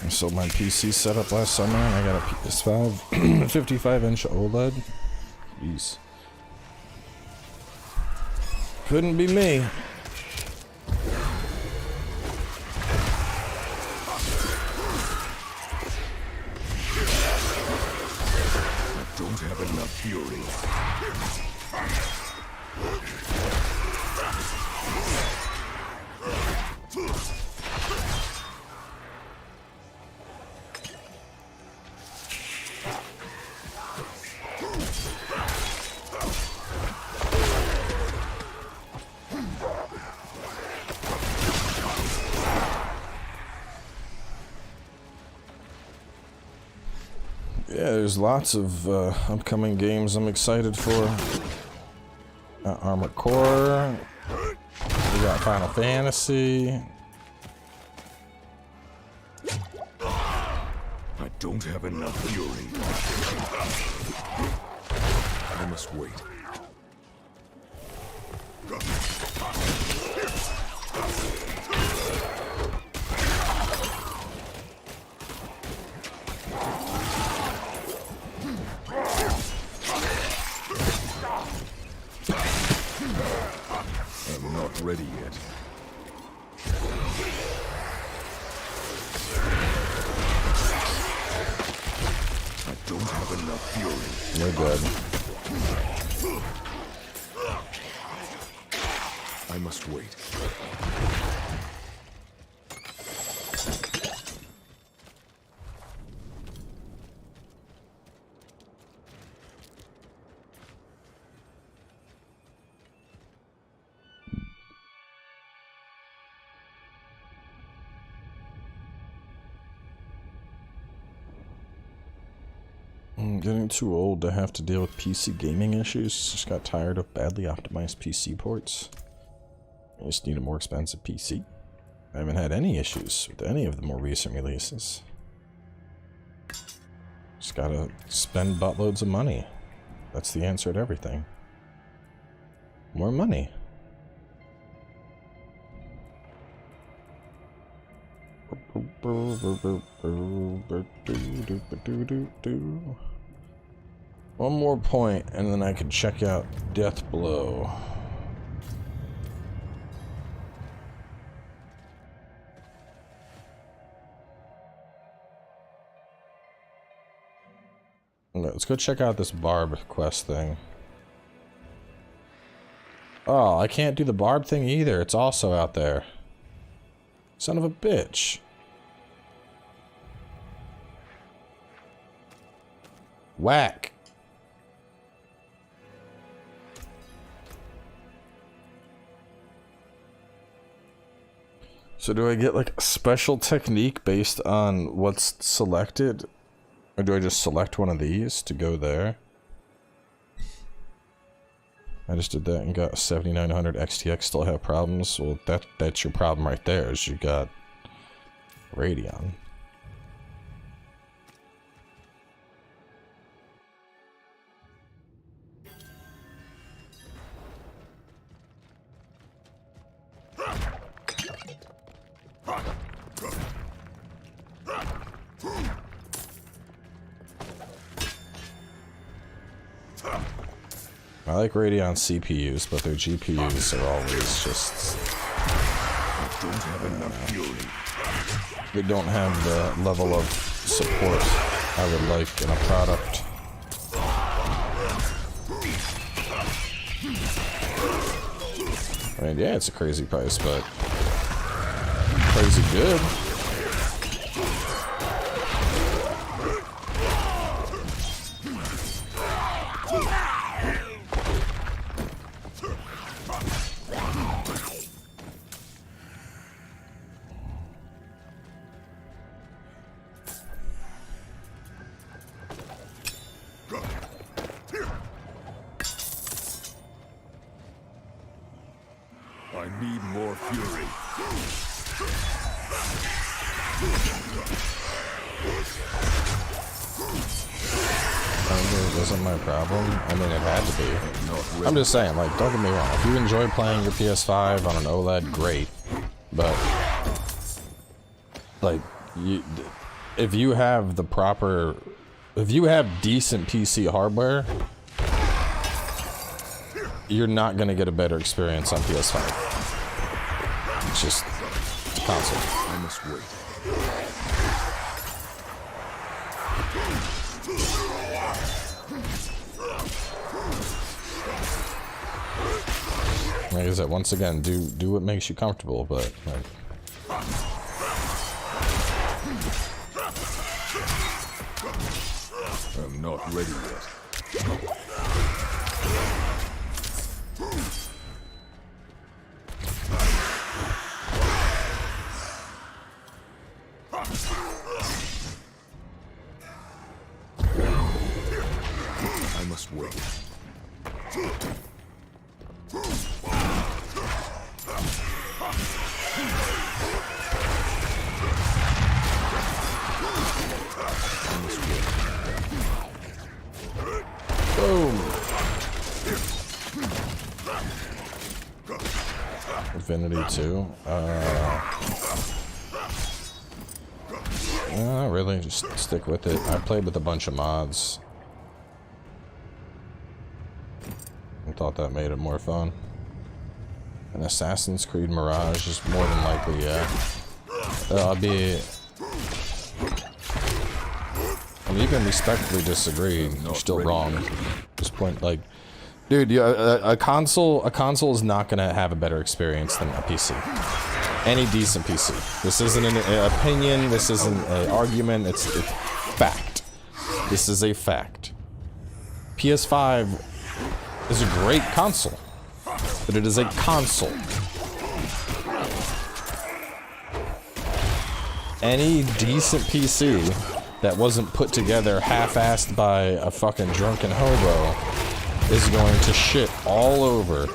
[SPEAKER 1] I sold my PC setup last summer and I got a PS5 55-inch OLED. Jeez. Couldn't be me.
[SPEAKER 2] I don't have enough fury.
[SPEAKER 1] Yeah, there's lots of upcoming games I'm excited for. Armored Core. We got Final Fantasy.
[SPEAKER 2] I don't have enough fury. I must wait. I'm not ready yet. I don't have enough fury.
[SPEAKER 1] You're good.
[SPEAKER 2] I must wait.
[SPEAKER 1] I'm getting too old to have to deal with PC gaming issues. Just got tired of badly optimized PC ports. I just need a more expensive PC. I haven't had any issues with any of the more recent releases. Just gotta spend buttloads of money. That's the answer to everything. More money. One more point, and then I can check out Death Blow. Let's go check out this barb quest thing. Oh, I can't do the barb thing either. It's also out there. Son of a bitch. Whack. So do I get like a special technique based on what's selected? Or do I just select one of these to go there? I just did that and got 7900 XTX, still have problems. Well, that's your problem right there, is you got Radeon. I like Radeon CPUs, but their GPUs are always just... They don't have the level of support I would like in a product. I mean, yeah, it's a crazy price, but crazy good.
[SPEAKER 2] I need more fury.
[SPEAKER 1] Hunger wasn't my problem. I mean, it had to be. I'm just saying, like, don't get me wrong. If you enjoy playing your PS5 on an OLED, great. But, like, if you have the proper... If you have decent PC hardware, you're not going to get a better experience on PS5. It's just a console.
[SPEAKER 2] I must wait.
[SPEAKER 1] Like I said, once again, do what makes you comfortable, but like,
[SPEAKER 2] I'm not ready yet. I must wait.
[SPEAKER 1] boom. Infinity 2. Not really, just stick with it. I played with a bunch of mods. I thought that made it more fun. An Assassin's Creed Mirage is more than likely, yeah. I'll be... I mean, you can respectfully disagree. You're still wrong. Just point, like... Dude, a console is not gonna have a better experience than a PC. Any decent PC. This isn't an opinion, this isn't an argument, it's fact. This is a fact. PS5 is a great console, but it is a console. Any decent PC that wasn't put together half-assed by a fucking drunken hobo is going to shit all over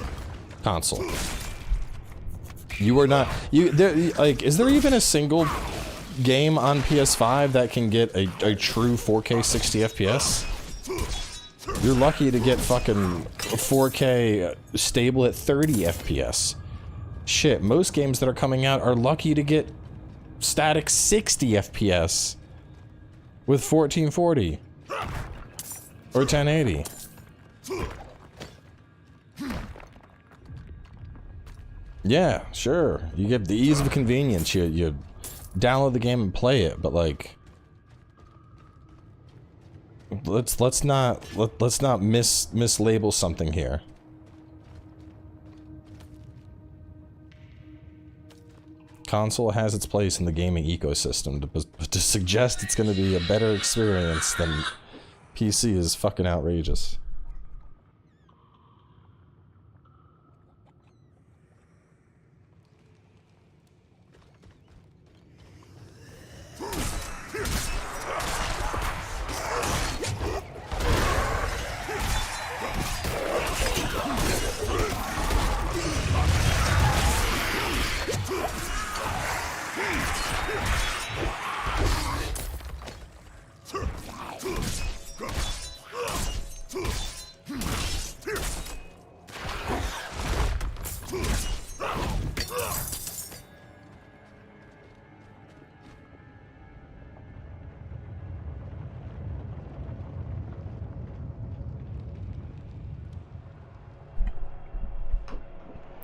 [SPEAKER 1] console. You are not, like, is there even a single game on PS5 that can get a true 4K 60 FPS? You're lucky to get fucking 4K stable at 30 FPS. Shit, most games that are coming out are lucky to get static 60 FPS with 1440 or 1080. Yeah, sure. You get the ease of convenience. You download the game and play it, but like, let's not mislabel something here. Console has its place in the gaming ecosystem. To suggest it's going to be a better experience than PC is fucking outrageous.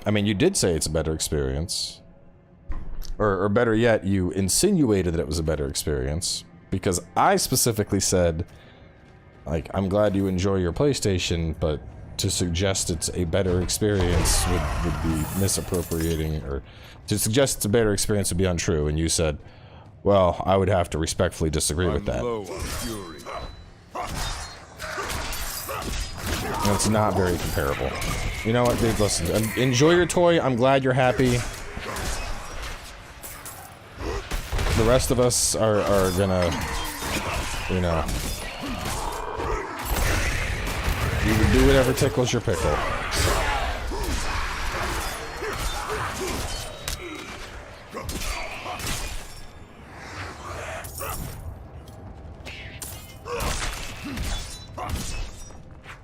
[SPEAKER 1] I mean, you did say it's a better experience. Or better yet, you insinuated that it was a better experience. Because I specifically said, like, I'm glad you enjoy your PlayStation, but to suggest it's a better experience would be misappropriating, or to suggest it's a better experience would be untrue, and you said, well, I would have to respectfully disagree with that.
[SPEAKER 2] Low on fury.
[SPEAKER 1] And it's not very comparable. You know what, dude, listen, enjoy your toy, I'm glad you're happy. The rest of us are gonna, you know, you do whatever tickles your pickle.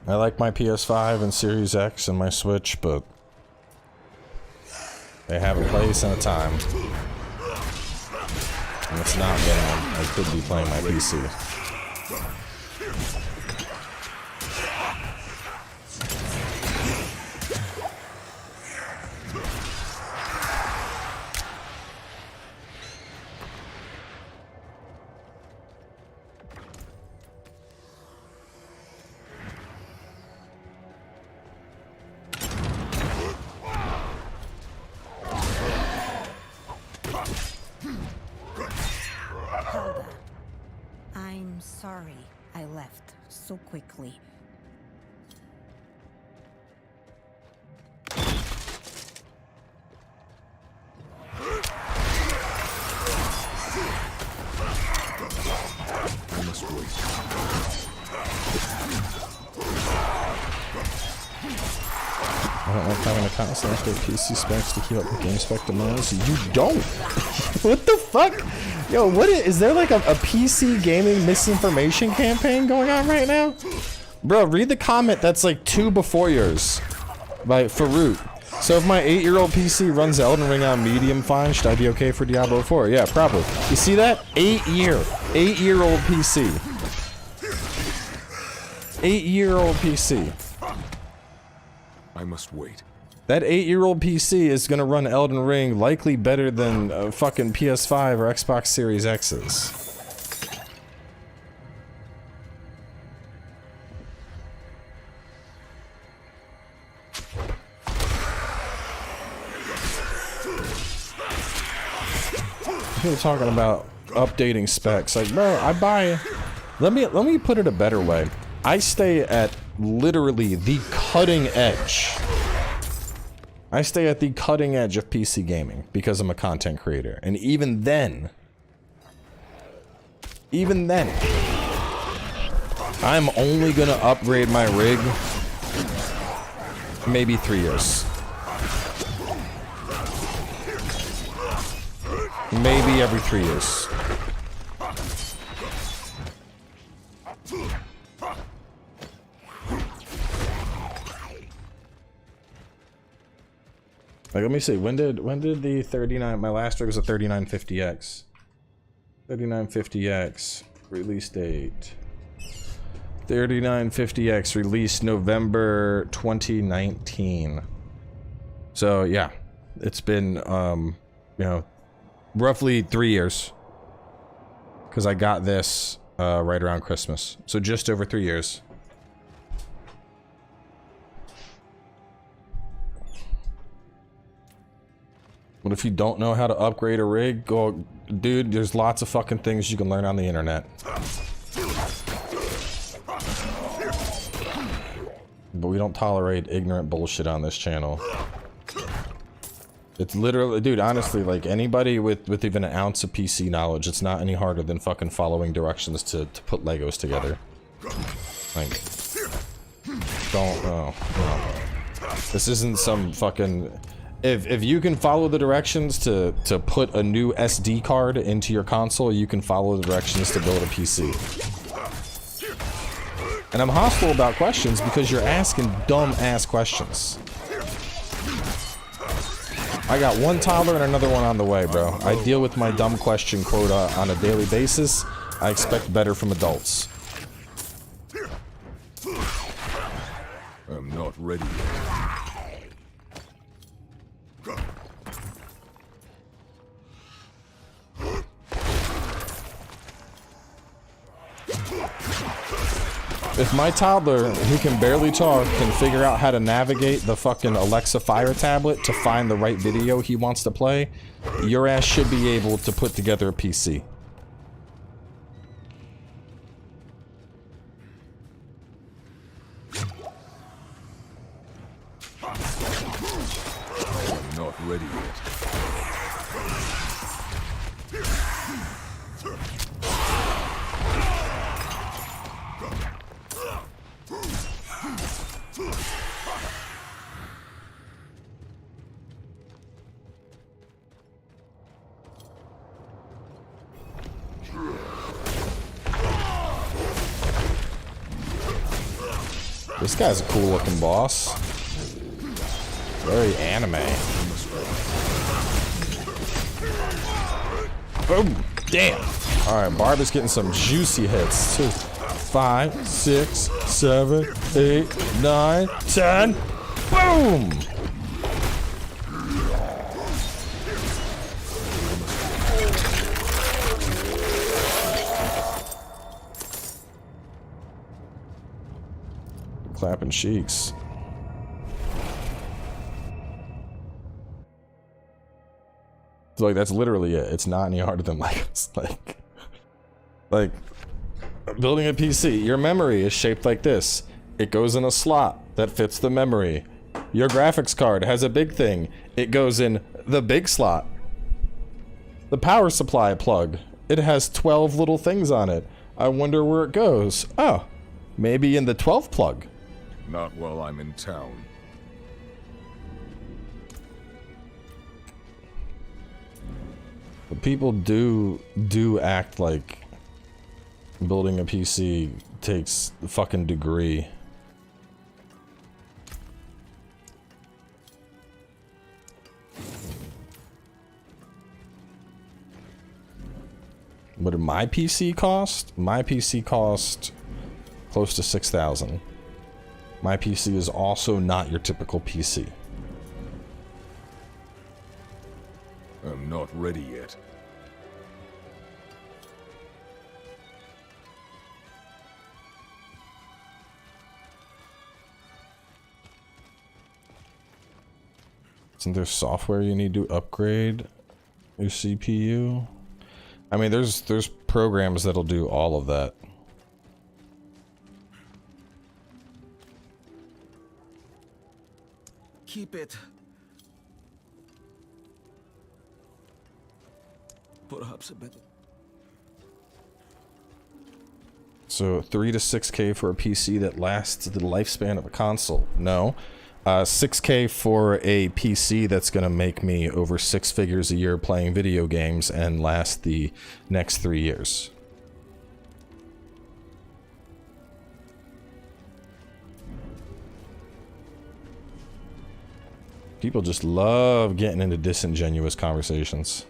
[SPEAKER 1] I like my PS5 and Series X and my Switch, but they have a place and a time. And it's not when I could be playing my PC.
[SPEAKER 6] I'm sorry I left so quickly.
[SPEAKER 2] I must wait.
[SPEAKER 1] I don't like having to constantly update PC specs to keep up with game spec demands. You don't! What the fuck? Yo, what is there like a PC gaming misinformation campaign going on right now? Bro, read the comment that's like 2 before yours. By Farouk. So if my 8-year-old PC runs Elden Ring on medium fine, should I be okay for Diablo 4? Yeah, probably. You see that? 8-year-old PC. 8-year-old PC.
[SPEAKER 2] I must wait.
[SPEAKER 1] That 8-year-old PC is gonna run Elden Ring likely better than fucking PS5 or Xbox Series X's. People talking about updating specs, like, bro, I buy. Let me put it a better way. I stay at literally the cutting edge. I stay at the cutting edge of PC gaming because I'm a content creator. And even then, even then, I'm only gonna upgrade my rig maybe 3 years. Maybe every 3 years. Like, let me see. When did the 39? My last rig was a 3950X. 3950X release date. 3950X released November 2019. So yeah, it's been you know, roughly 3 years. Because I got this right around Christmas, so just over 3 years. But if you don't know how to upgrade a rig, go, dude, there's lots of fucking things you can learn on the internet. But we don't tolerate ignorant bullshit on this channel. It's literally, dude, honestly, like, anybody with even an ounce of PC knowledge, it's not any harder than fucking following directions to put Legos together. Like, don't, no. This isn't some fucking... If you can follow the directions to put a new SD card into your console, you can follow the directions to build a PC. And I'm hostile about questions because you're asking dumb-ass questions. I got one toddler and another one on the way, bro. I deal with my dumb question quota on a daily basis. I expect better from adults.
[SPEAKER 2] I'm not ready yet.
[SPEAKER 1] If my toddler, who can barely talk, can figure out how to navigate the fucking Alexa Fire tablet to find the right video he wants to play, your ass should be able to put together a PC.
[SPEAKER 2] I'm not ready yet.
[SPEAKER 1] This guy's a cool looking boss. Very anime. Boom! Damn! Alright, Barb is getting some juicy hits. 2, 5, 6, 7, 8, 9, 10. Boom! Clapping cheeks. So, like, that's literally it. It's not any harder than Legos. Like, building a PC, your memory is shaped like this. It goes in a slot that fits the memory. Your graphics card has a big thing. It goes in the big slot. The power supply plug. It has 12 little things on it. I wonder where it goes. Oh, maybe in the 12th plug.
[SPEAKER 2] Not while I'm in town.
[SPEAKER 1] But people do act like building a PC takes a fucking degree. What did my PC cost? My PC cost close to $6,000. My PC is also not your typical PC.
[SPEAKER 2] I'm not ready yet.
[SPEAKER 1] Isn't there software you need to upgrade your CPU? I mean, there's programs that'll do all of that.
[SPEAKER 5] Keep it. Perhaps a better.
[SPEAKER 1] So 3 to 6K for a PC that lasts the lifespan of a console. No. 6K for a PC that's going to make me over 6 figures a year playing video games and last the next 3 years. People just love getting into disingenuous conversations.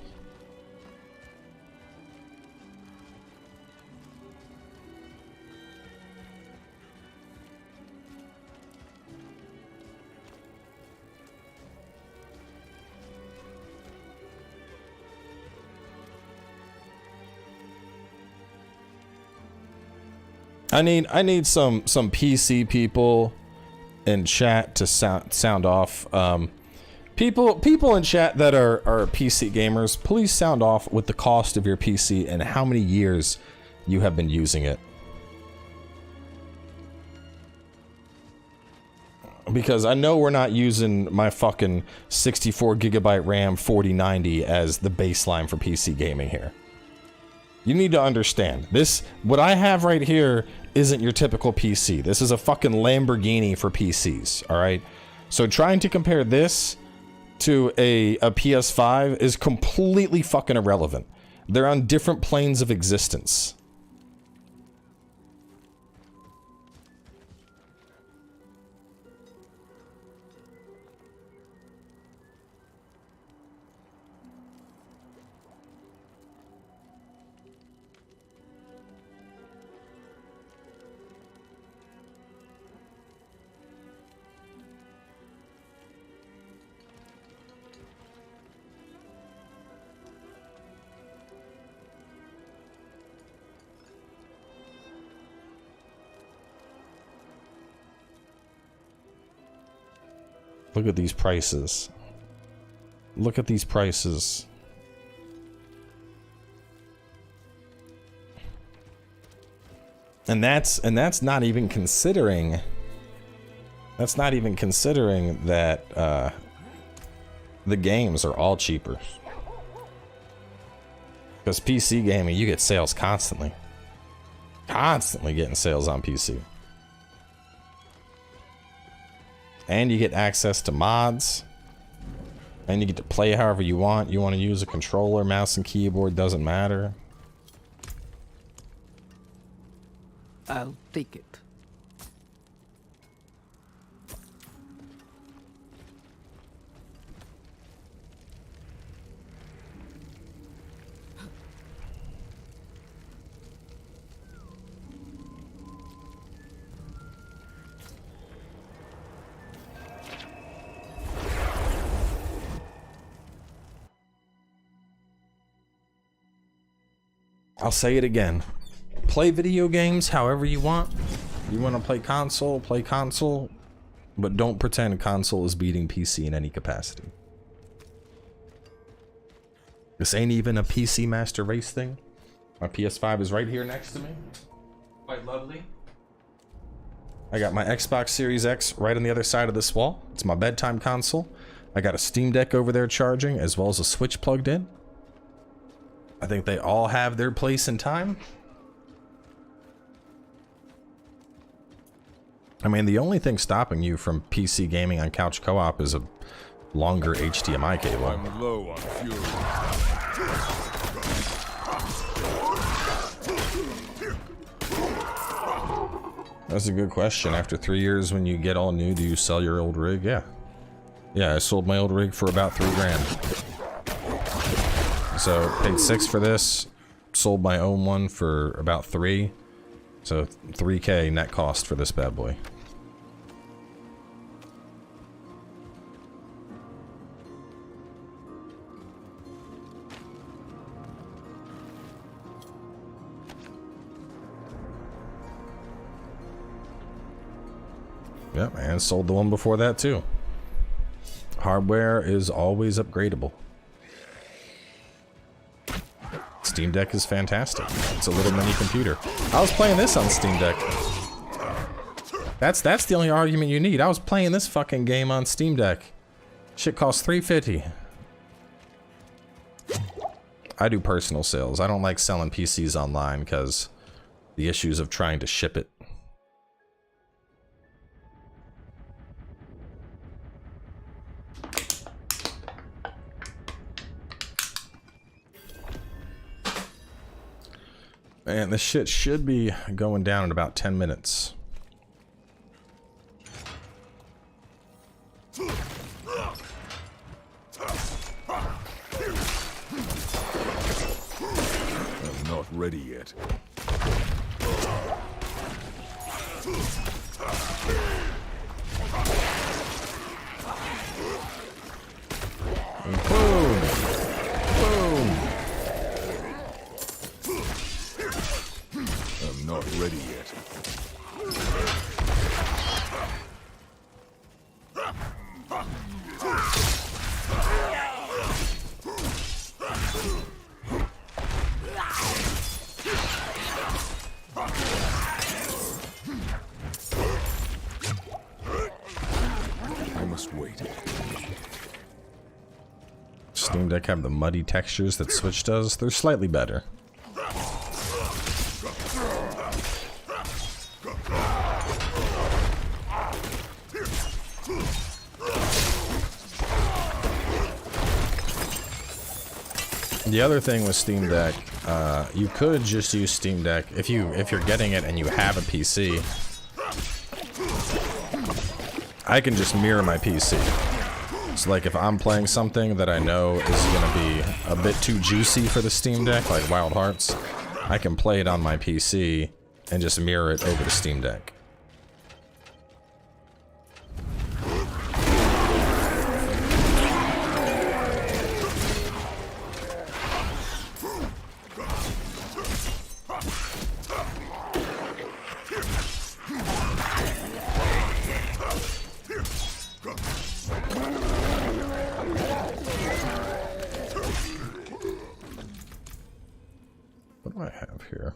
[SPEAKER 1] I need some PC people in chat to sound off. People in chat that are PC gamers, please sound off with the cost of your PC and how many years you have been using it. Because I know we're not using my fucking 64 gigabyte RAM 4090 as the baseline for PC gaming here. You need to understand, what I have right here isn't your typical PC. This is a fucking Lamborghini for PCs, alright? So trying to compare this to a PS5 is completely fucking irrelevant. They're on different planes of existence. Look at these prices. Look at these prices. And that's not even considering that the games are all cheaper. Because PC gaming, you get sales constantly. Constantly getting sales on PC. And you get access to mods. And you get to play however you want. You want to use a controller, mouse and keyboard, doesn't matter.
[SPEAKER 8] I'll take it.
[SPEAKER 1] I'll say it again. Play video games however you want. You want to play console, but don't pretend console is beating PC in any capacity. This ain't even a PC Master Race thing. My PS5 is right here next to me. Quite lovely. I got my Xbox Series X right on the other side of this wall. It's my bedtime console. I got a Steam Deck over there charging, as well as a Switch plugged in. I think they all have their place in time. I mean, the only thing stopping you from PC gaming on couch co-op is a longer HDMI cable.
[SPEAKER 2] I'm low on fury.
[SPEAKER 1] That's a good question. After 3 years, when you get all new, do you sell your old rig? Yeah. Yeah, I sold my old rig for about $3 grand. So paid 6 for this, sold my own one for about 3. So 3K net cost for this bad boy. Yep, and sold the one before that too. Hardware is always upgradable. Steam Deck is fantastic. It's a little mini computer. I was playing this on Steam Deck. That's the only argument you need. I was playing this fucking game on Steam Deck. Shit costs $350. I do personal sales. I don't like selling PCs online because the issues of trying to ship it. Man, this shit should be going down in about 10 minutes.
[SPEAKER 2] I'm not ready yet.
[SPEAKER 1] Boom! Boom!
[SPEAKER 2] I'm not ready yet. I must wait.
[SPEAKER 1] Steam Deck have the muddy textures that Switch does. They're slightly better. The other thing with Steam Deck, you could just use Steam Deck if you're getting it and you have a PC. I can just mirror my PC. So like if I'm playing something that I know is gonna be a bit too juicy for the Steam Deck, like Wild Hearts, I can play it on my PC and just mirror it over the Steam Deck. What do I have here?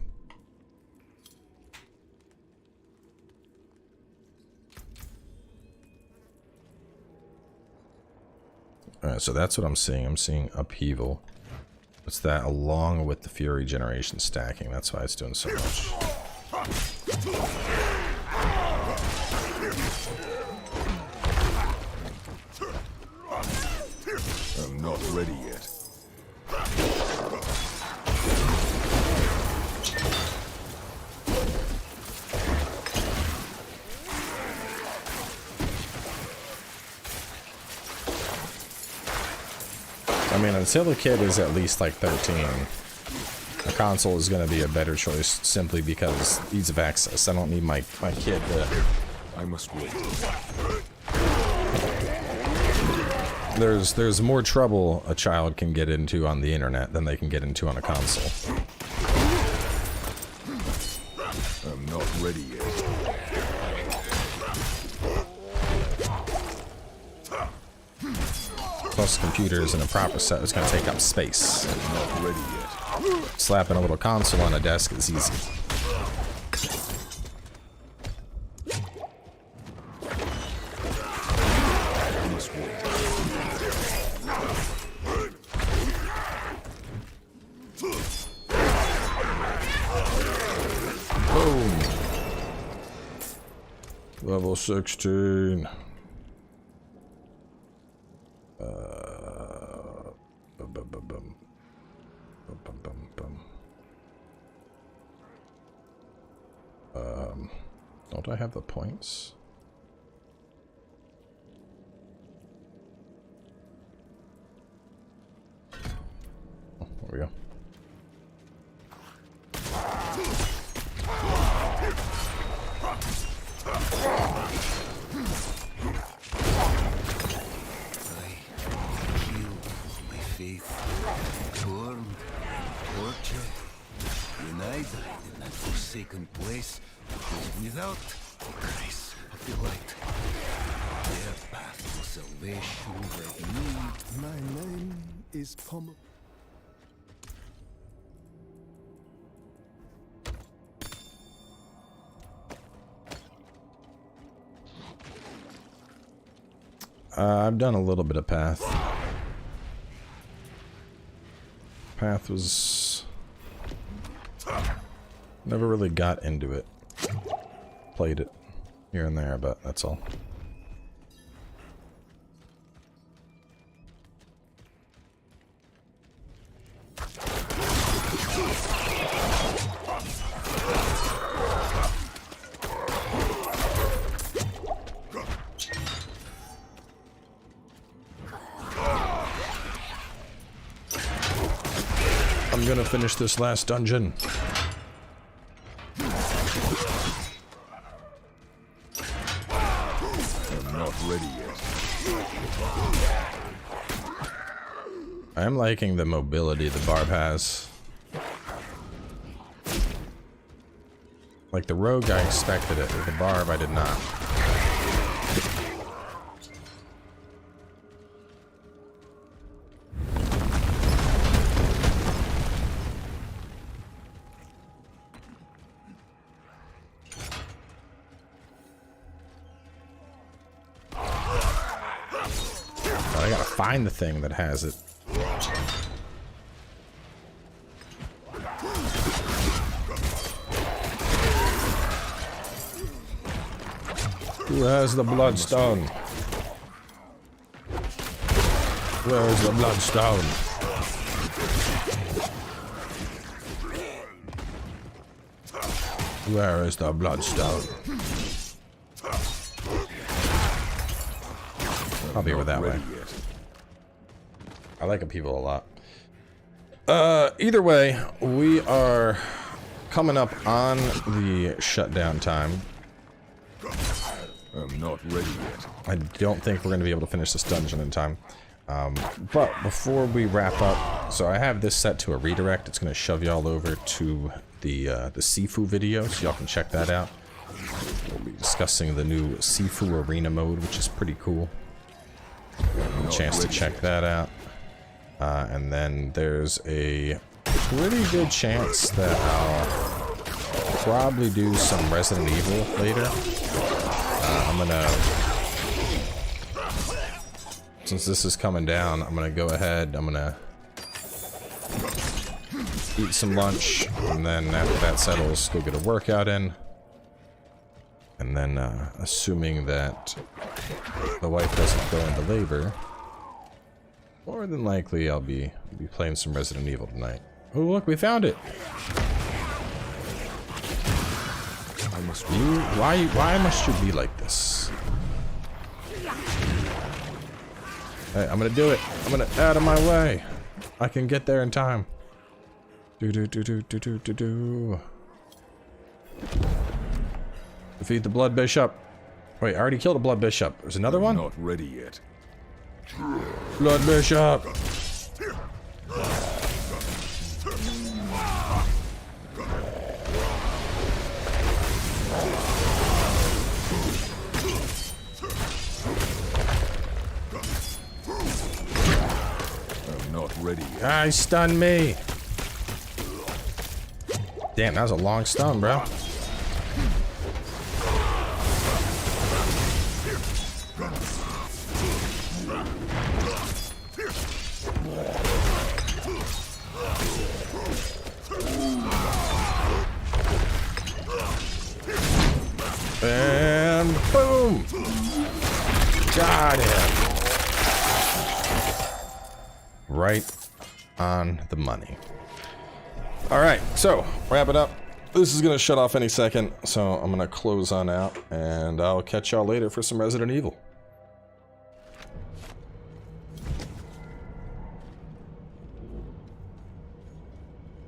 [SPEAKER 1] Alright, so that's what I'm seeing. I'm seeing upheaval. It's that along with the Fury generation stacking. That's why it's doing so much.
[SPEAKER 2] I'm not ready yet.
[SPEAKER 1] I mean, until the kid is at least like 13, a console is going to be a better choice simply because ease of access. I don't need my kid to...
[SPEAKER 2] I must wait.
[SPEAKER 1] There's more trouble a child can get into on the internet than they can get into on a console.
[SPEAKER 2] I'm not ready yet.
[SPEAKER 1] Plus computers in a proper set is going to take up space.
[SPEAKER 2] I'm not ready yet.
[SPEAKER 1] Slapping a little console on a desk is easy.
[SPEAKER 2] I must wait.
[SPEAKER 1] Boom. Level 16. Don't I have the points? Oh, there we go.
[SPEAKER 11] Torn, tortured, united in that forsaken place, because without the grace of the light, their path to salvation will lead.
[SPEAKER 10] My name is Pommel.
[SPEAKER 1] I've done a little bit of Path. Path was Never really got into it. Played it here and there, but that's all. I'm gonna finish this last dungeon.
[SPEAKER 2] I'm not ready yet.
[SPEAKER 1] I am liking the mobility the barb has. Like the rogue, I expected it. With the barb, I did not. I gotta find the thing that has it. Who has the bloodstone? Where is the bloodstone? Where is the bloodstone? I'll be over that way. I like upheaval a lot. Either way, we are coming up on the shutdown time.
[SPEAKER 2] I'm not ready yet.
[SPEAKER 1] I don't think we're going to be able to finish this dungeon in time. But before we wrap up, so I have this set to a redirect. It's going to shove y'all over to the Sifu video, so y'all can check that out. We'll be discussing the new Sifu Arena mode, which is pretty cool. A chance to check that out. And then there's a pretty good chance that I'll probably do some Resident Evil later. I'm gonna, since this is coming down, I'm gonna go ahead, I'm gonna eat some lunch, and then after that settles, go get a workout in. And then, assuming that the wife doesn't go into labor, more than likely I'll be playing some Resident Evil tonight. Oh look, we found it! Why must you be like this? Hey, I'm gonna do it. I'm gonna out of my way. I can get there in time. Do. Defeat the Blood Bishop. Wait, I already killed a Blood Bishop. There's another one?
[SPEAKER 2] Not ready yet.
[SPEAKER 1] Blood Bishop.
[SPEAKER 2] Ready yet.
[SPEAKER 1] Ah, he stunned me. Damn, that was a long stun, bro. And boom! Got him. Right on the money. Alright, so, wrap it up. This is gonna shut off any second, so I'm gonna close on out, and I'll catch y'all later for some Resident Evil.